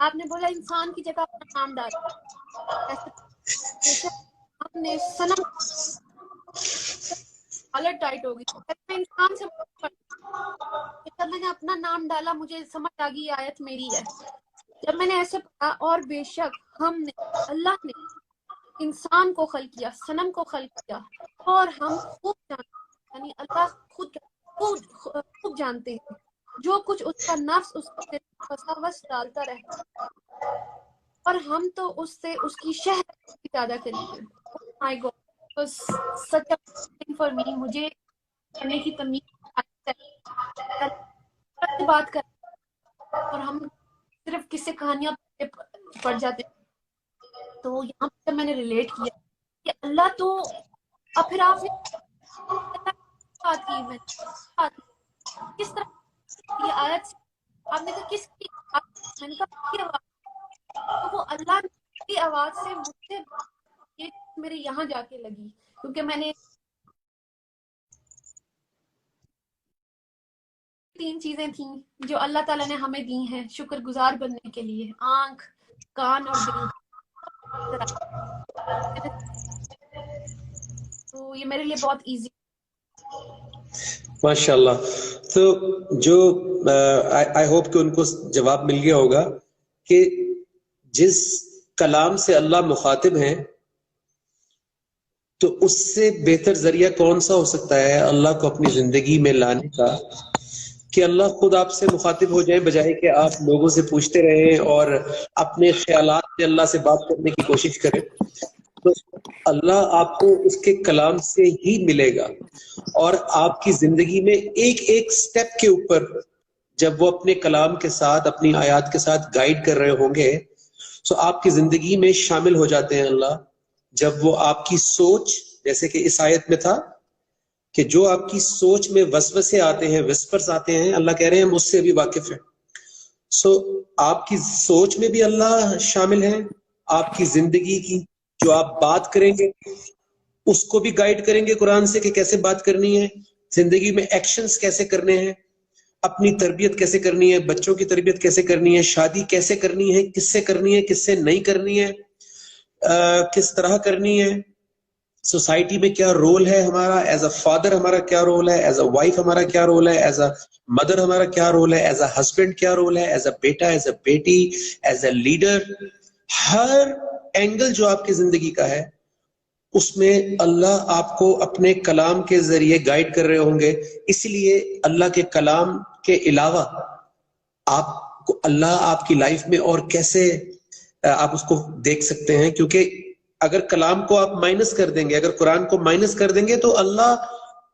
آپ نے بولا انسان کی جگہ اپنا نام ڈالا. بے شک آپ نے صنم حالت ٹائٹ ہو گئی. میں انسان سے میں نے اپنا نام ڈالا, مجھے سمجھ آ گئی آیت میری ہے. جب میں نے ایسے پڑھا اور بے شک ہم نے اللہ نے انسان کو خلق کیا, صنم کو خلق کیا, اور ہم خوب جانتے ہیں, یعنی اللہ خوب جانتے ہیں جو کچھ اس کا نفس اس کے وسوس ڈالتا رہتا, اور ہم تو اس سے اس کی شہد زیادہ قریب ہیں. My god, such a for me. مجھے کرنے کی تمیز بات کر, اور ہم صرف کسی کہانیاں پڑھ جاتے ہیں. تو یہاں پہ میں نے ریلیٹ کیا کہ اللہ تو, اور پھر آپ نے بات کی, میں کس طرح یہ آیت سے آپ نے کہا کس کی, میں نے کہا کی آواز, تو وہ اللہ کی آواز سے مجھ سے یہ میرے یہاں جا کے لگی, کیونکہ میں نے 3 چیزیں تھیں جو اللہ تعالیٰ نے ہمیں دی ہیں شکر گزار بننے کے لیے, آنکھ, کان اور دل. تو یہ میرے لیے بہت ایزی. ماشاء اللہ. تو جو آئی ہوپ کہ ان کو جواب مل گیا ہوگا کہ جس کلام سے اللہ مخاطب ہیں تو اس سے بہتر ذریعہ کون سا ہو سکتا ہے اللہ کو اپنی زندگی میں لانے کا, کہ اللہ خود آپ سے مخاطب ہو جائے, بجائے کہ آپ لوگوں سے پوچھتے رہیں اور اپنے خیالات سے اللہ سے بات کرنے کی کوشش کریں. تو اللہ آپ کو اس کے کلام سے ہی ملے گا, اور آپ کی زندگی میں ایک ایک سٹیپ کے اوپر جب وہ اپنے کلام کے ساتھ اپنی آیات کے ساتھ گائیڈ کر رہے ہوں گے, تو آپ کی زندگی میں شامل ہو جاتے ہیں اللہ. جب وہ آپ کی سوچ, جیسے کہ اس آیت میں تھا کہ جو آپ کی سوچ میں وسوسے آتے ہیں, وسپرز آتے ہیں, اللہ کہہ رہے ہیں ہم اس سے بھی واقف ہیں. سو آپ کی سوچ میں بھی اللہ شامل ہے, آپ کی زندگی کی جو آپ بات کریں گے اس کو بھی گائیڈ کریں گے قرآن سے کہ کیسے بات کرنی ہے, زندگی میں ایکشنز کیسے کرنے ہیں, اپنی تربیت کیسے کرنی ہے, بچوں کی تربیت کیسے کرنی ہے, شادی کیسے کرنی ہے, کس سے کرنی ہے, کس سے نہیں کرنی ہے, کس طرح کرنی ہے, سوسائٹی میں کیا رول ہے ہمارا, ایز اے فادر ہمارا کیا رول ہے, ایز اے وائف ہمارا کیا رول ہے, ایز اے مدر ہمارا کیا رول ہے, ایز اے ہسبینڈ کیا رول ہے, ایز اے بیٹا, ایز اے بیٹی, ایز اے لیڈر. ہر اینگل جو آپ کی زندگی کا ہے اس میں اللہ آپ کو اپنے کلام کے ذریعے گائیڈ کر رہے ہوں گے. اس لیے اللہ کے کلام کے علاوہ آپ کو اللہ آپ کی لائف میں اور کیسے آپ اس کو دیکھ سکتے ہیں, کیونکہ اگر کلام کو آپ مائنس کر دیں گے, اگر قرآن کو مائنس کر دیں گے, تو اللہ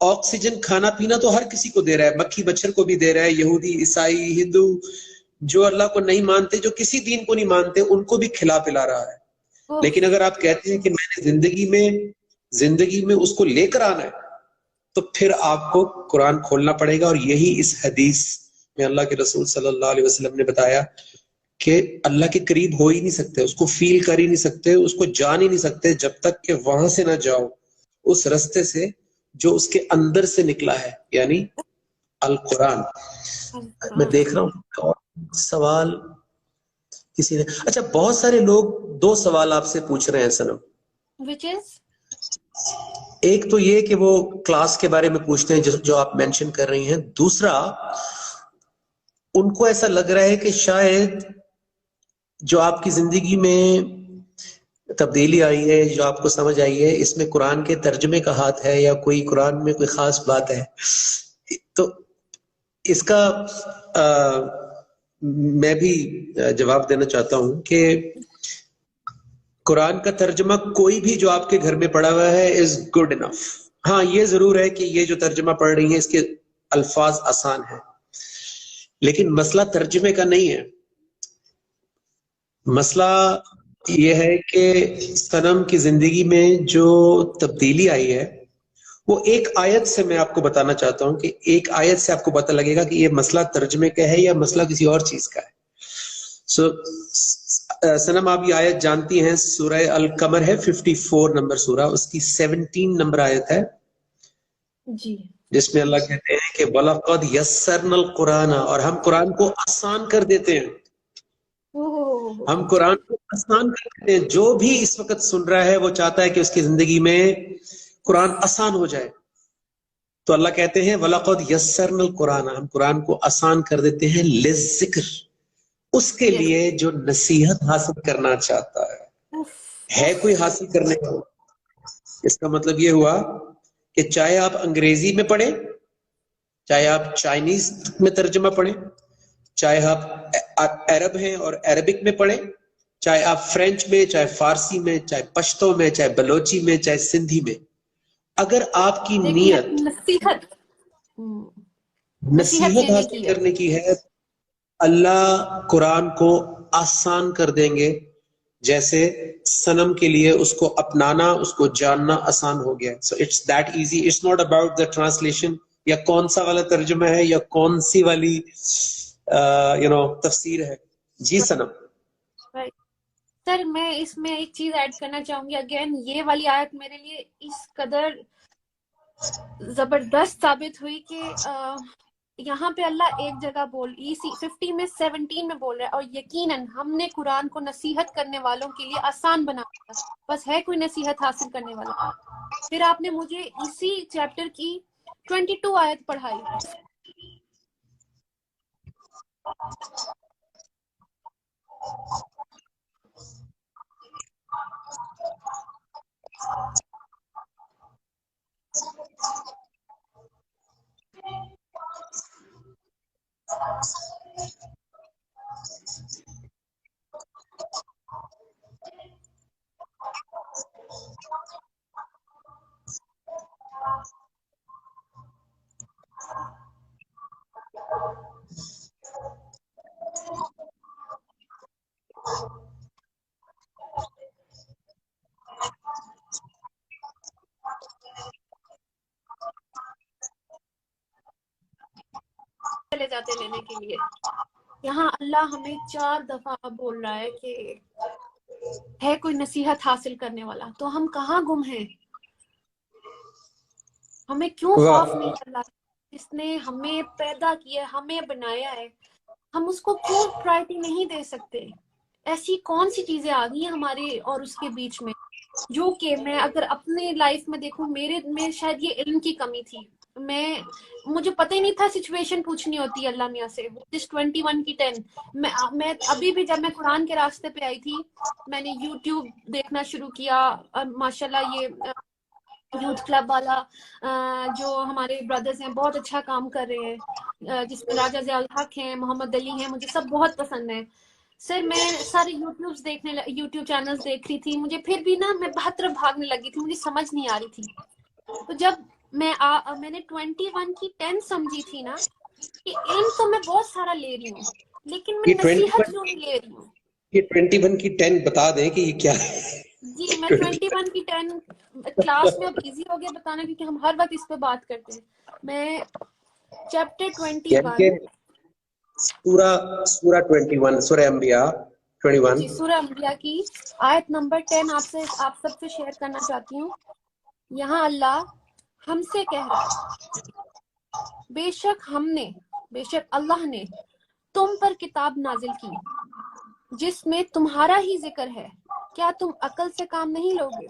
آکسیجن, کھانا پینا تو ہر کسی کو دے رہا ہے, مکھی مچھر کو بھی دے رہا ہے, یہودی, عیسائی, ہندو, جو اللہ کو نہیں مانتے, جو کسی دین کو نہیں مانتے, ان کو بھی کھلا پلا رہا ہے. لیکن اگر آپ کہتے ہیں کہ میں نے زندگی میں اس کو لے کر آنا ہے, تو پھر آپ کو قرآن کھولنا پڑے گا, اور یہی اس حدیث میں اللہ کے رسول صلی اللہ علیہ وسلم نے بتایا کہ اللہ کے قریب ہو ہی نہیں سکتے، اس کو فیل کر ہی نہیں سکتے، اس کو جان ہی نہیں سکتے جب تک کہ وہاں سے نہ جاؤ، اس رستے سے جو اس کے اندر سے نکلا ہے، یعنی القرآن۔ میں دیکھ رہا ہوں سوال کسی نے، اچھا بہت سارے لوگ دو سوال آپ سے پوچھ رہے ہیں سنم، which is ایک تو یہ کہ وہ کلاس کے بارے میں پوچھتے ہیں جو آپ مینشن کر رہی ہیں، دوسرا ان کو ایسا لگ رہا ہے کہ شاید جو آپ کی زندگی میں تبدیلی آئی ہے، جو آپ کو سمجھ آئی ہے، اس میں قرآن کے ترجمے کا ہاتھ ہے یا کوئی قرآن میں کوئی خاص بات ہے۔ تو اس کا میں بھی جواب دینا چاہتا ہوں کہ قرآن کا ترجمہ کوئی بھی جو آپ کے گھر میں پڑا ہوا ہے از گڈ انف۔ ہاں یہ ضرور ہے کہ یہ جو ترجمہ پڑھ رہی ہیں اس کے الفاظ آسان ہیں، لیکن مسئلہ ترجمے کا نہیں ہے، مسئلہ یہ ہے کہ صنم کی زندگی میں جو تبدیلی آئی ہے وہ ایک آیت سے، میں آپ کو بتانا چاہتا ہوں کہ ایک آیت سے آپ کو پتہ لگے گا کہ یہ مسئلہ ترجمے کا ہے یا مسئلہ کسی اور چیز کا ہے۔ صنم آپ یہ آیت جانتی ہیں، سورہ القمر ہے، 54 نمبر سورہ، اس کی 17 نمبر آیت ہے جی، جس میں اللہ کہتے ہیں کہ وَلَقَدْ يَسَّرْنَا الْقُرْآنَ، اور ہم قرآن کو آسان کر دیتے ہیں، ہم قرآن کو آسان کر دیتے ہیں۔ جو بھی اس وقت سن رہا ہے وہ چاہتا ہے کہ اس کی زندگی میں قرآن آسان ہو جائے، تو اللہ کہتے ہیں وَلَقَدْ يَسَّرْنَا الْقُرْآنَ، ہم قرآن کو آسان کر دیتے ہیں لِلذِّکْر، اس کے لیے جو نصیحت حاصل کرنا چاہتا ہے کوئی حاصل کرنے کا۔ اس کا مطلب یہ ہوا کہ چاہے آپ انگریزی میں پڑھیں، چاہے آپ چائنیز میں ترجمہ پڑھیں، چاہے آپ عرب ہیں اور عربک میں پڑھیں، چاہے آپ فرینچ میں، چاہے فارسی میں، چاہے پشتو میں، چاہے بلوچی میں، چاہے سندھی میں، اگر آپ کی نیت نصیحت حاصل کرنے کی ہے، اللہ قرآن کو آسان کر دیں گے، جیسے صنم کے لیے اس کو اپنانا، اس کو جاننا آسان ہو گیا۔ So it's that easy. It's not about the translation یا کون سا والا ترجمہ ہے یا کون سی والی تفسیر ہے۔ جی صنم۔ سر میں اس میں ایک چیز ایڈ کرنا چاہوں گی، اگین یہ والی آیت میرے لیے اس قدر زبردست ثابت ہوئی کہ یہاں پہ اللہ ایک جگہ 50 میں 17 میں بول رہا ہے، اور یقیناً ہم نے قرآن کو نصیحت کرنے والوں کے لیے آسان بنا دیا، بس ہے کوئی نصیحت حاصل کرنے والا۔ پھر آپ نے مجھے اسی چیپٹر کی 22 آیت پڑھائی، چلے جاتے لینے کے لیے۔ یہاں اللہ ہمیں 4 دفعہ بول رہا ہے کہ ہے کوئی نصیحت حاصل کرنے والا، تو ہم کہاں گم ہیں؟ ہمیں کیوں خوف نہیں اللہ جس نے ہمیں پیدا کیا، ہمیں بنایا ہے، ہم اس کو کیوں پرائرٹی نہیں دے سکتے؟ ایسی کون سی چیزیں آ گئی ہیں ہمارے اور اس کے بیچ میں، جو کہ میں اگر اپنے لائف میں دیکھوں، میرے میں شاید یہ علم کی کمی تھی، مجھے پتہ ہی نہیں تھا سچویشن پوچھنی ہوتی ہے اللہ میاں سے۔ 21 کی 10 میں ابھی بھی جب میں قرآن کے راستے پہ آئی تھی، میں نے یوٹیوب دیکھنا شروع کیا، ماشاءاللہ یہ یوتھ کلب والا جو ہمارے بردرز ہیں بہت اچھا کام کر رہے ہیں، جس میں راجہ ضیاء الحق ہیں، محمد علی ہیں، مجھے سب بہت پسند ہیں۔ سر میں سارے یوٹیوب چینلز دیکھ رہی تھی، مجھے پھر بھی میں بہت طرف بھاگنے لگی تھی، مجھے سمجھ نہیں آ رہی تھی۔ تو جب میں نے 21 کی 10 سمجھی تھی نا، کہ علم تو میں بہت سارا لے رہی ہوں، لیکن میں نصیحت کیوں نہیں لے رہی ہوں؟ یہ 21 کی 10 بتا دیں کہ یہ کیا ہے؟ جی میں 21 کی 10 کلاس میں اب ایزی ہو گیا بتانا، کیونکہ ہم ہر وقت اس پہ بات کرتے ہیں۔ میں چیپٹر 21 سورہ 21 سورہ انبیاء 21 جی سورہ انبیاء کی آیت نمبر 10 آپ سب سے شیئر کرنا چاہتی ہوں. یہاں اللہ ہم سے کہہ رہا ہے بے شک اللہ نے تم پر کتاب نازل کی جس میں تمہارا ہی ذکر ہے, کیا تم عقل سے کام نہیں لوگے؟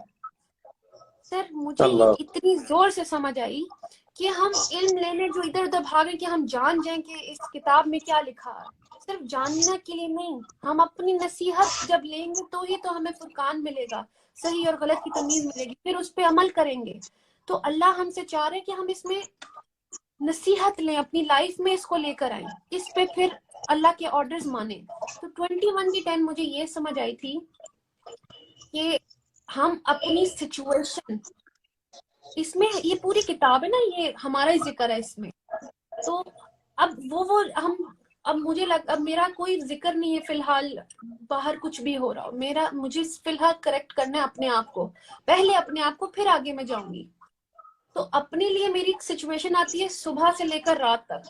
سر مجھے یہ اتنی زور سے سمجھ آئی کہ ہم علم لینے جو ادھر ادھر بھاگیں کہ ہم جان جائیں کہ اس کتاب میں کیا لکھا ہے, صرف جاننا کے لیے نہیں, ہم اپنی نصیحت جب لیں گے تو ہی تو ہمیں فرقان ملے گا, صحیح اور غلط کی تمیز ملے گی, پھر اس پہ عمل کریں گے. تو اللہ ہم سے چاہ رہے کہ ہم اس میں نصیحت لیں, اپنی لائف میں اس کو لے کر آئیں, اس پہ پھر اللہ کے آرڈرز مانیں. تو 21 کی 10 مجھے یہ سمجھ آئی تھی کہ ہم اپنی سچویشن, اس میں یہ پوری کتاب ہے نا, یہ ہمارا ہی ذکر ہے اس میں, تو اب وہ ہم اب اب میرا کوئی ذکر نہیں ہے فی الحال باہر کچھ بھی ہو رہا ہو, مجھے فی الحال کریکٹ کرنا ہے اپنے آپ کو, پہلے اپنے آپ کو پھر آگے میں جاؤں گی. تو اپنے لیے میری ایک سچویشن آتی ہے صبح سے لے کر رات تک,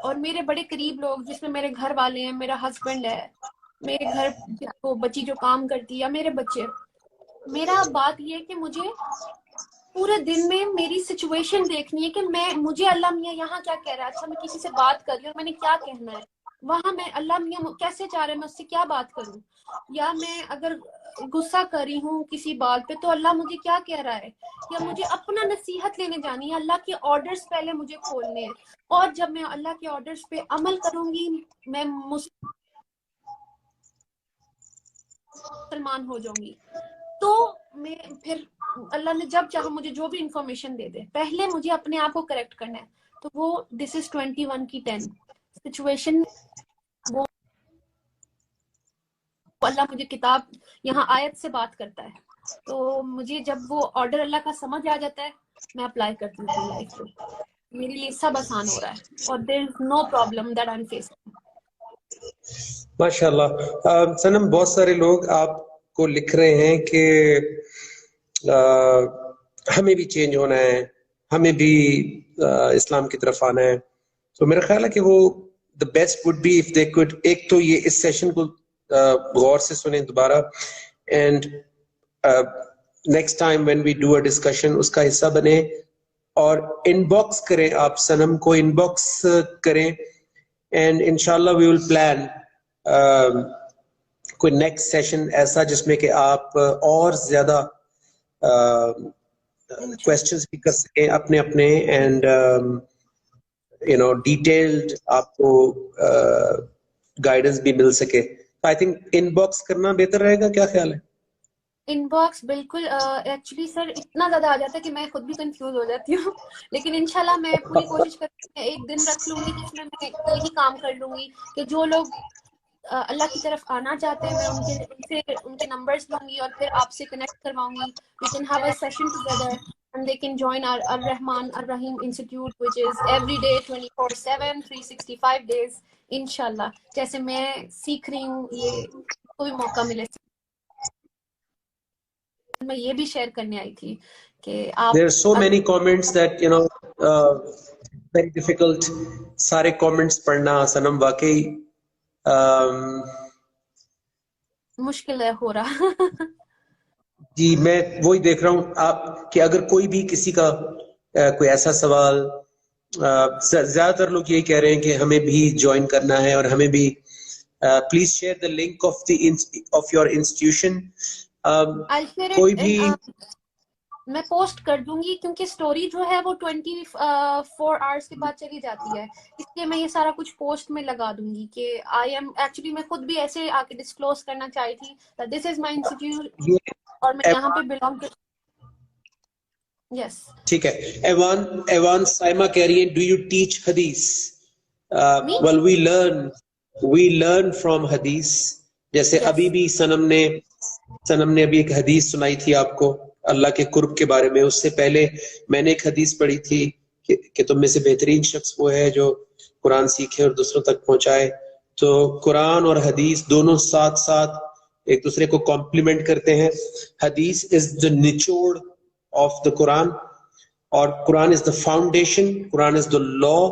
اور میرے بڑے قریب لوگ جس میں میرے گھر والے ہیں, میرا ہسبینڈ ہے, میرے گھر کو بچی جو کام کرتی ہے, یا میرے بچے. میرا بات یہ ہے کہ مجھے پورے دن میں میری سچویشن دیکھنی ہے کہ مجھے اللہ میاں یہاں کیا کہہ رہا ہے, اچھا میں کسی سے بات کر رہی ہوں, میں نے کیا کہنا ہے وہاں, میں اللہ میاں کیسے چاہ رہے ہیں میں اس سے کیا بات کروں, یا میں اگر غصہ کر رہی ہوں کسی بات پہ تو اللہ مجھے کیا کہہ رہا ہے, یا مجھے اپنا نصیحت لینے جانی ہے, اللہ کے آرڈرز پہلے مجھے کھولنے ہیں, اور جب میں اللہ کے آرڈرز پہ عمل کروں گی میں مسلمان ہو جاؤں گی. تو میں پھر اللہ نے جب چاہا مجھے جو بھی انفارمیشن دے دے, پہلے مجھے اپنے آپ کو کریکٹ کرنا ہے. تو وہ دس از 21 کی 10 سچویشن, وہ اللہ مجھے کتاب یہاں آیت سے بات کرتا ہے, تو مجھے جب وہ آرڈر اللہ کا سمجھ آ جاتا ہے میں اپلائی کرتی ہوں اپنی لائف پہ, میرے لیے سب آسان ہو رہا ہے, اور there is no problem that I am facing. ماشاء اللہ. سنم بہت سارے لوگ آپ کو لکھ رہے ہیں کہ ہمیں بھی چینج ہونا ہے, ہمیں بھی اسلام کی طرف آنا ہے. تو میرا خیال ہے کہ وہ the best would be if they could, ایک تو یہ اس سیشن کو غور سے سنیں دوبارہ, and next time when we do a discussion اس کا حصہ بنے, اور ان باکس کریں, آپ سنم کو ان باکس کریں, اینڈ انشاءاللہ we will plan کوئی نیکسٹ سیشن ایسا جس میں کہ آپ اور زیادہ کویسچنز بھی کر سکیں اپنے اپنے, اینڈ ڈیٹیلڈ آپ کو گائیڈنس بھی مل سکے. آئی تھنک ان باکس کرنا بہتر رہے گا, کیا خیال ہے؟ ان باکس بالکل, ایکچولی سر اتنا زیادہ آ جاتا ہے کہ میں خود بھی کنفیوز ہو جاتی ہوں, لیکن انشاءاللہ میں پوری کوشش کرتی ہوں, ایک دن رکھ لوں گی جس میں یہی کام کر لوں گی کہ جو لوگ اللہ کی طرف آنا چاہتے ہیں میں ان کے نمبرز لوں گی, اور پھر آپ سے کنیکٹ کرواؤں گی. We can have a session together and they can join our Ar-Rahman Ar-Rahim Institute which is every day 24/7 365 days انشاءاللہ. جیسے میں سیکھ رہی ہوں, یہ کوئی موقع ملے. میں یہ بھی شیئر کرنے آئی تھی کہ آپ there are so many comments that very difficult سارے comments پڑھنا سنم واقعی مشکل ہے ہو رہا. جی میں وہی دیکھ رہا ہوں آپ کہ اگر کوئی بھی کسی کا کوئی ایسا سوال, زیادہ تر لوگ یہی کہہ رہے ہیں کہ ہمیں بھی جوائن کرنا ہے, اور ہمیں بھی please share the link of your institution. کوئی بھی میں پوسٹ کر دوں گی کیونکہ اسٹوری جو ہے وہ 24 آورس کے بعد چلی جاتی ہے, اس لیے میں یہ سارا کچھ پوسٹ میں لگا دوں گی کہ آئی ایم ایکچولی, میں خود بھی ایسے آ کے ڈسکلوز کرنا چاہی تھی دس از مائی انسٹیٹیوٹ اور میں یہاں پہ بلانگ کر. یس ٹھیک ہے. ایوان سائمہ کہہ رہی ہے ڈو یو ٹیچ حدیث؟ well we learn from حدیث. جیسے ابھی بھی سنم نے ابھی ایک حدیث سنائی تھی آپ کو اللہ کے قرب کے بارے میں. اس سے پہلے میں نے ایک حدیث پڑھی تھی کہ تم میں سے بہترین شخص وہ ہے جو قرآن سیکھے اور دوسروں تک پہنچائے. تو قرآن اور حدیث دونوں ساتھ ساتھ ایک دوسرے کو کمپلیمنٹ کرتے ہیں. حدیث از the نچوڑ of the Quran, اور قرآن is the foundation, Quran is the law,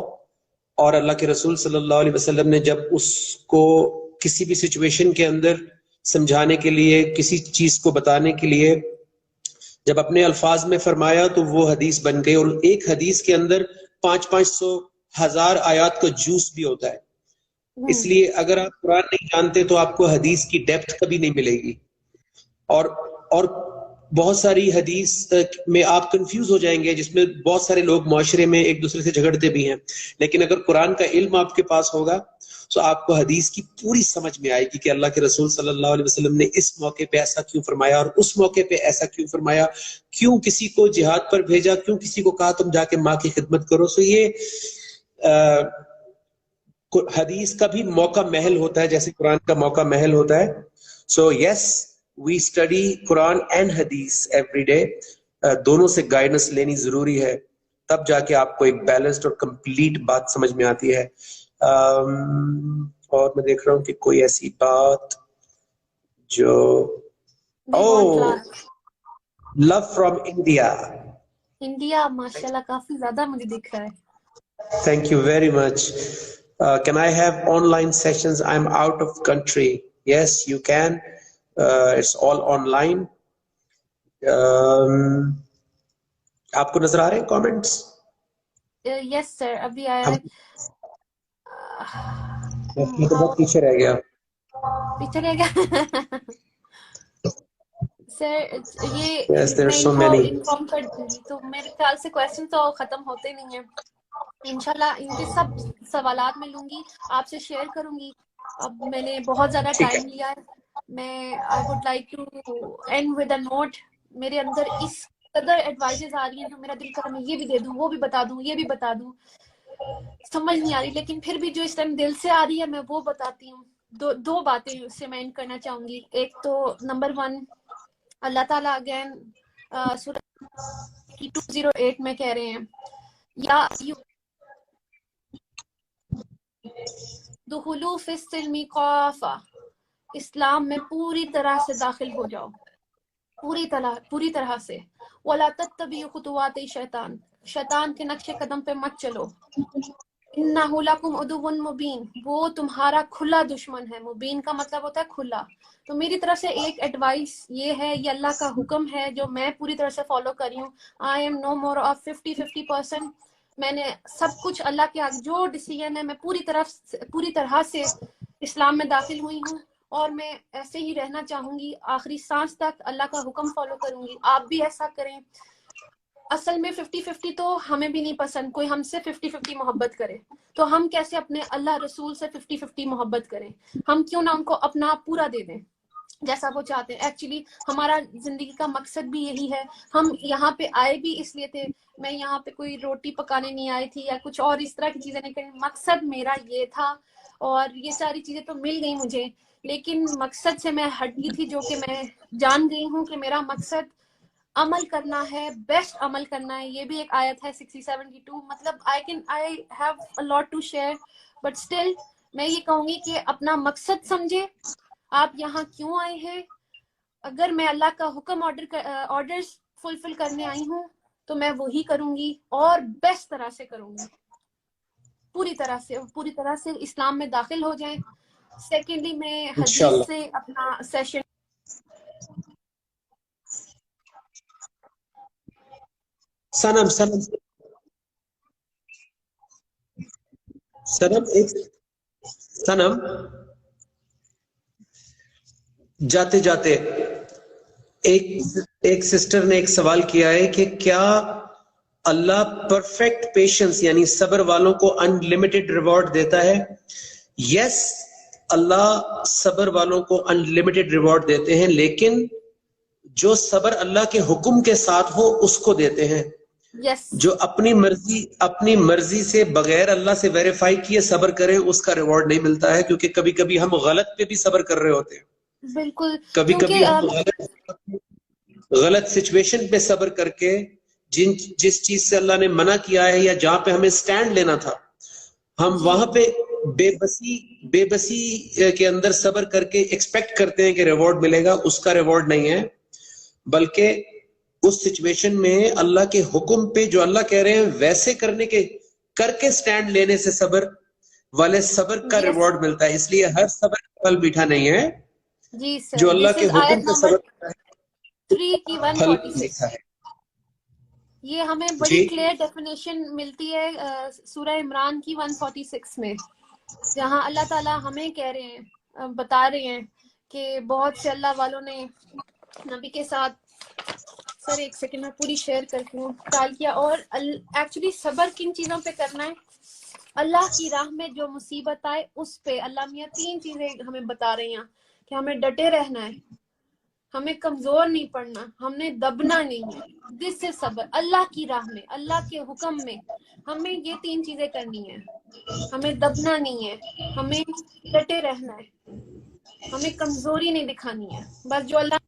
اور اللہ کے رسول صلی اللہ علیہ وسلم نے جب اس کو کسی بھی سچویشن کے اندر سمجھانے کے لیے، کسی چیز کو بتانے کے لیے جب اپنے الفاظ میں فرمایا تو وہ حدیث بن گئی. اور ایک حدیث کے اندر 500 1000 آیات کا جوس بھی ہوتا ہے. اس لیے اگر آپ قرآن نہیں جانتے تو آپ کو حدیث کی ڈیپتھ کبھی نہیں ملے گی. اور بہت ساری حدیث میں آپ کنفیوز ہو جائیں گے، جس میں بہت سارے لوگ معاشرے میں ایک دوسرے سے جھگڑتے بھی ہیں. لیکن اگر قرآن کا علم آپ کے پاس ہوگا تو آپ کو حدیث کی پوری سمجھ میں آئے گی کہ اللہ کے رسول صلی اللہ علیہ وسلم نے اس موقع پہ ایسا کیوں فرمایا اور اس موقع پہ ایسا کیوں فرمایا، کیوں کسی کو جہاد پر بھیجا، کیوں کسی کو کہا تم جا کے ماں کی خدمت کرو. سو یہ حدیث کا بھی موقع محل ہوتا ہے جیسے قرآن کا موقع محل ہوتا ہے. سو یس، وی اسٹڈی قرآن اینڈ حدیث ایوری ڈے. دونوں سے گائیڈنس لینی ضروری ہے، تب جا کے آپ کو ایک بیلنسڈ اور کمپلیٹ بات سمجھ میں آتی ہے. اور میں دیکھ رہا ہوں کہ کوئی ایسی بات جو لو فرام انڈیا ماشاءاللہ کافی زیادہ مجھے دکھ رہا ہے. Thank you very much. Can I have online sessions? I'm out of country. Yes, you can. It's all online. آپ کو نظر آ رہے ہیں comments؟ Yes sir, ابھی آیا ہے. بہت پیچھے رہ گیا. پیچھے رہ گیا سر. یہ Yes, there are میں so ان کو many. انفارم کر دوں گی. تو میرے خیال سے کویسچن تو ختم ہوتے نہیں ہیں. انشاءاللہ ان کے سب سوالات میں لوں گی، آپ سے شیئر کروں گی. اب میں نے بہت زیادہ ٹائم لیا ہے. میں I would like to end with a note. میرے اندر اس قدر ایڈوائزز آ رہی ہیں جو میرا دل کر میں یہ بھی دے دوں، وہ بھی بتا دوں، یہ بھی بتا دوں، سمجھ نہیں آ رہی. لیکن پھر بھی جو اس ٹائم دل سے آ رہی ہے میں وہ بتاتی ہوں. دو باتیں اس سے میں اینڈ کرنا چاہوں گی. ایک تو نمبر 1، اللہ تعالیٰ اگین سورہ 208 میں کہہ رہے ہیں یا دخلوا فی السلم کافہ، اسلام میں پوری طرح سے داخل ہو جاؤ، پوری طرح سے. وَلَا تَتَّبِعُوا خُطُوَاتِ الشَّیطان، شیطان کے نقش قدم پہ مت چلو. اِنَّهُ لَکُمْ عَدُوٌّ مُبِینٌ، وہ تمہارا کھلا دشمن ہے. مبین کا مطلب ہوتا ہے کھلا. تو میری طرف سے ایک ایڈوائس یہ ہے، یہ اللہ کا حکم ہے جو میں پوری طرح سے فالو کر رہی ہوں. I am no more of 50% میں نے سب کچھ اللہ کے آگے جو ڈیسیژن ہے میں پوری طرح سے اسلام میں داخل ہوئی ہوں، اور میں ایسے ہی رہنا چاہوں گی آخری سانس تک. اللہ کا حکم فالو کروں گی، آپ بھی ایسا کریں. اصل میں 50-50 تو ہمیں بھی نہیں پسند، کوئی ہم سے 50-50 محبت کرے تو ہم کیسے اپنے اللہ رسول سے 50-50 محبت کریں؟ ہم کیوں نہ ان کو اپنا پورا دے دیں جیسا وہ چاہتے ہیں. ایکچولی ہمارا زندگی کا مقصد بھی یہی ہے. ہم یہاں پہ آئے بھی اس لیے تھے. میں یہاں پہ کوئی روٹی پکانے نہیں آئی تھی یا کچھ اور اس طرح کی چیزیں نہیں کریں. مقصد میرا یہ تھا، اور یہ ساری چیزیں تو مل گئی مجھے، لیکن مقصد سے میں ہٹ گئی تھی، جو کہ میں جان گئی ہوں کہ میرا مقصد عمل کرنا ہے، بیسٹ عمل کرنا ہے. یہ بھی ایک آیت ہے 60-72. مطلب I have a lot to share, but still میں یہ کہوں گی کہ اپنا مقصد سمجھے، آپ یہاں کیوں آئے ہیں. اگر میں اللہ کا حکم آرڈرز فلفل کرنے آئی ہوں تو میں وہی کروں گی اور بیسٹ طرح سے کروں گی. پوری طرح سے اسلام میں داخل ہو جائیں. سیکنڈلی میں حدیث سے اپنا سیشن سنم جاتے جاتے ایک سسٹر نے ایک سوال کیا ہے کہ کیا اللہ پرفیکٹ پیشنس یعنی صبر والوں کو ان لمیٹڈ ریوارڈ دیتا ہے؟ یس، اللہ صبر والوں کو ان لمیٹڈ ریوارڈ دیتے ہیں، لیکن جو صبر اللہ کے حکم کے ساتھ ہو اس کو دیتے ہیں. جو اپنی مرضی سے بغیر اللہ سے ویریفائی کیے صبر کرے اس کا ریوارڈ نہیں ملتا ہے، کیونکہ کبھی کبھی ہم غلط پہ بھی صبر کر رہے ہوتے ہیں. بالکل، کبھی کبھی ہم غلط سچویشن پہ صبر کر کے جس چیز سے اللہ نے منع کیا ہے یا جہاں پہ ہمیں سٹینڈ لینا تھا، ہم وہاں پہ بے بسی کے اندر صبر کر کے ایکسپیکٹ کرتے ہیں کہ ریوارڈ ملے گا. اس کا ریوارڈ نہیں ہے، بلکہ اس سچویشن میں اللہ کے حکم پہ جو اللہ کہہ رہے ہیں ویسے کرنے کے کر کے سٹینڈ لینے سے صبر والے صبر کا ریوارڈ ملتا ہے. اس لیے ہر صبر کا پھل میٹھا نہیں ہے. جی سر, جو اللہ کے حکم سے صبر کرتا ہے 3 کی پھل 146 میٹھا ہے. یہ ہمیں بڑی کلیئر ڈیفینیشن ملتی ہے سورہ عمران کی 146 میں, جہاں اللہ تعالیٰ ہمیں کہہ رہے ہیں, بتا رہے ہیں کہ بہت سے اللہ والوں نے نبی کے ساتھ, سر ایک سیکنڈ میں پوری شیئر کرتی ہوں, ٹال کیا. اور ایکچولی صبر کن چیزوں پہ کرنا ہے؟ اللہ کی راہ میں جو مصیبت آئے اس پہ اللہ میاں 3 چیزیں ہمیں بتا رہے ہیں کہ ہمیں ڈٹے رہنا ہے, ہمیں کمزور نہیں پڑنا, ہم نے دبنا نہیں ہے. دس سے صبر, اللہ کی راہ میں, اللہ کے حکم میں ہمیں یہ 3 چیزیں کرنی ہیں. ہمیں دبنا نہیں ہے, ہمیں ڈٹے رہنا ہے, ہمیں کمزوری نہیں دکھانی ہے. بس جو اللہ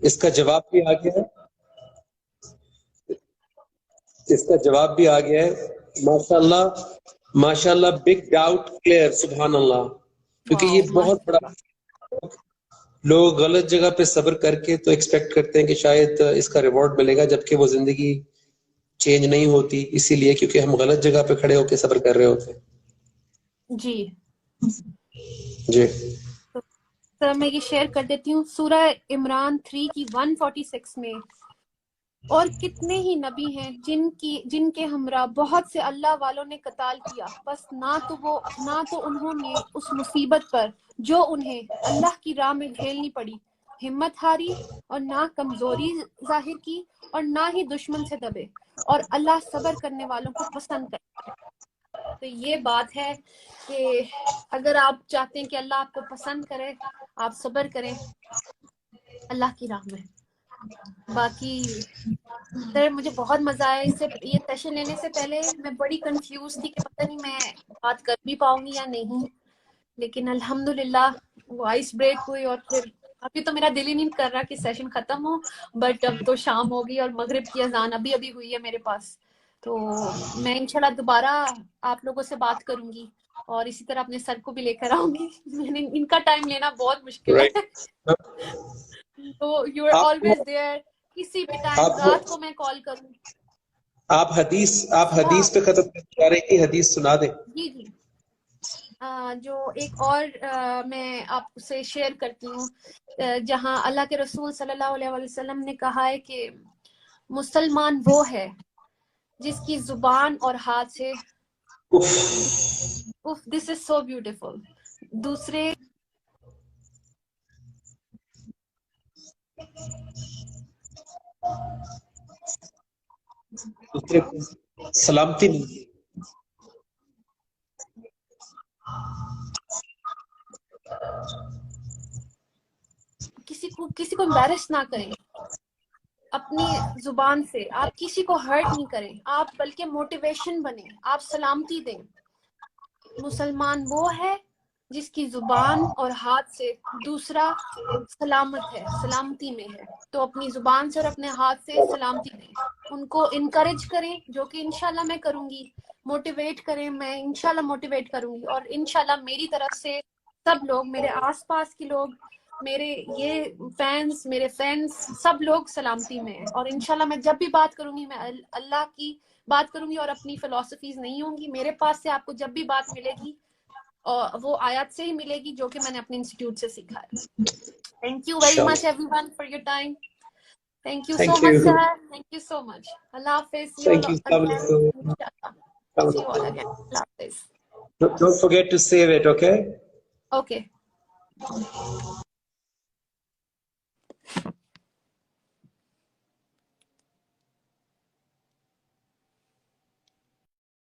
اس کا جواب بھی آ گیا ہے, اس کا جواب بھی آ گیا ہے. ماشاء اللہ بگ ڈاؤٹ کلیئر, سبحان اللہ. کیونکہ یہ بہت بڑا, لوگ غلط جگہ پہ صبر کر کے تو ایکسپیکٹ کرتے ہیں کہ شاید اس کا ریوارڈ ملے گا, جبکہ وہ زندگی چینج نہیں ہوتی, اسی لیے کیونکہ ہم غلط جگہ پہ کھڑے ہو کے صبر کر رہے ہوتے ہیں. جی جی سر میں یہ شیئر کر دیتی ہوں. سورہ عمران 3 کی 146 میں, اور کتنے ہی نبی ہیں جن کے ہمراہ بہت سے اللہ والوں نے قتال کیا, بس نہ تو انہوں نے اس مصیبت پر جو انہیں اللہ کی راہ میں جھیلنی پڑی ہمت ہاری, اور نہ کمزوری ظاہر کی, اور نہ ہی دشمن سے دبے, اور اللہ صبر کرنے والوں کو پسند کرتا ہے. تو یہ بات ہے کہ اگر آپ چاہتے ہیں کہ اللہ آپ کو پسند کرے, آپ صبر کریں اللہ کی راہ میں. باقی سر مجھے بہت مزہ آیا. اس سے یہ سیشن لینے سے پہلے میں بڑی کنفیوز تھی کہ پتہ نہیں میں بات کر بھی پاؤں گی یا نہیں, لیکن الحمدللہ وہ آئس بریک ہوئی. اور پھر ابھی تو میرا دل ہی نہیں کر رہا کہ سیشن ختم ہو, بٹ اب تو شام ہو گئی اور مغرب کی اذان ابھی ہوئی ہے میرے پاس. تو میں انشاءاللہ دوبارہ آپ لوگوں سے بات کروں گی, اور اسی طرح اپنے سر کو بھی لے کر آؤں گی. میں نے ان کا ٹائم لینا بہت مشکل ہے. تو یو آر آلویز دیئر, کسی بھی ٹائم, رات کو میں کال کروں. آپ حدیث پہ ختم کر رہی تھی, حدیث سنا دیں. جی جو ایک اور میں آپ سے شیئر کرتی ہوں, جہاں اللہ کے رسول صلی اللہ علیہ وسلم نے کہا ہے کہ مسلمان وہ ہے جس کی زبان اور ہاتھ سے, دس از سو بیوٹیفل, دوسرے سلامتی نہیں, کسی کو امبیرس نہ کریں اپنی زبان سے, آپ کسی کو ہرٹ نہیں کریں, آپ بلکہ موٹیویشن بنیں, آپ سلامتی دیں. مسلمان وہ ہے جس کی زبان اور ہاتھ سے دوسرا سلامت ہے, سلامتی میں ہے. تو اپنی زبان سے اور اپنے ہاتھ سے سلامتی دیں, ان کو انکریج کریں, جو کہ انشاءاللہ میں کروں گی. موٹیویٹ کریں, میں انشاءاللہ موٹیویٹ کروں گی, اور انشاءاللہ میری طرف سے سب لوگ, میرے آس پاس کے لوگ, میرے یہ فینس, میرے فرینڈس, سب لوگ سلامتی میں ہیں. اور انشاءاللہ میں جب بھی بات کروں گی میں اللہ کی بات کروں گی اور اپنی فلسفیز نہیں ہوں گی. میرے پاس سے آپ کو جب بھی بات ملے گی وہ آیات سے ہی ملے گی جو کہ میں نے اپنے انسٹیٹیوٹ سے سیکھا ہے. Thank you very much everyone for your time. Thank you so much sir, thank you so much. Allah حافظ. See you all again. See you all again. اللہ حافظ. Don't forget to save it, okay? Okay.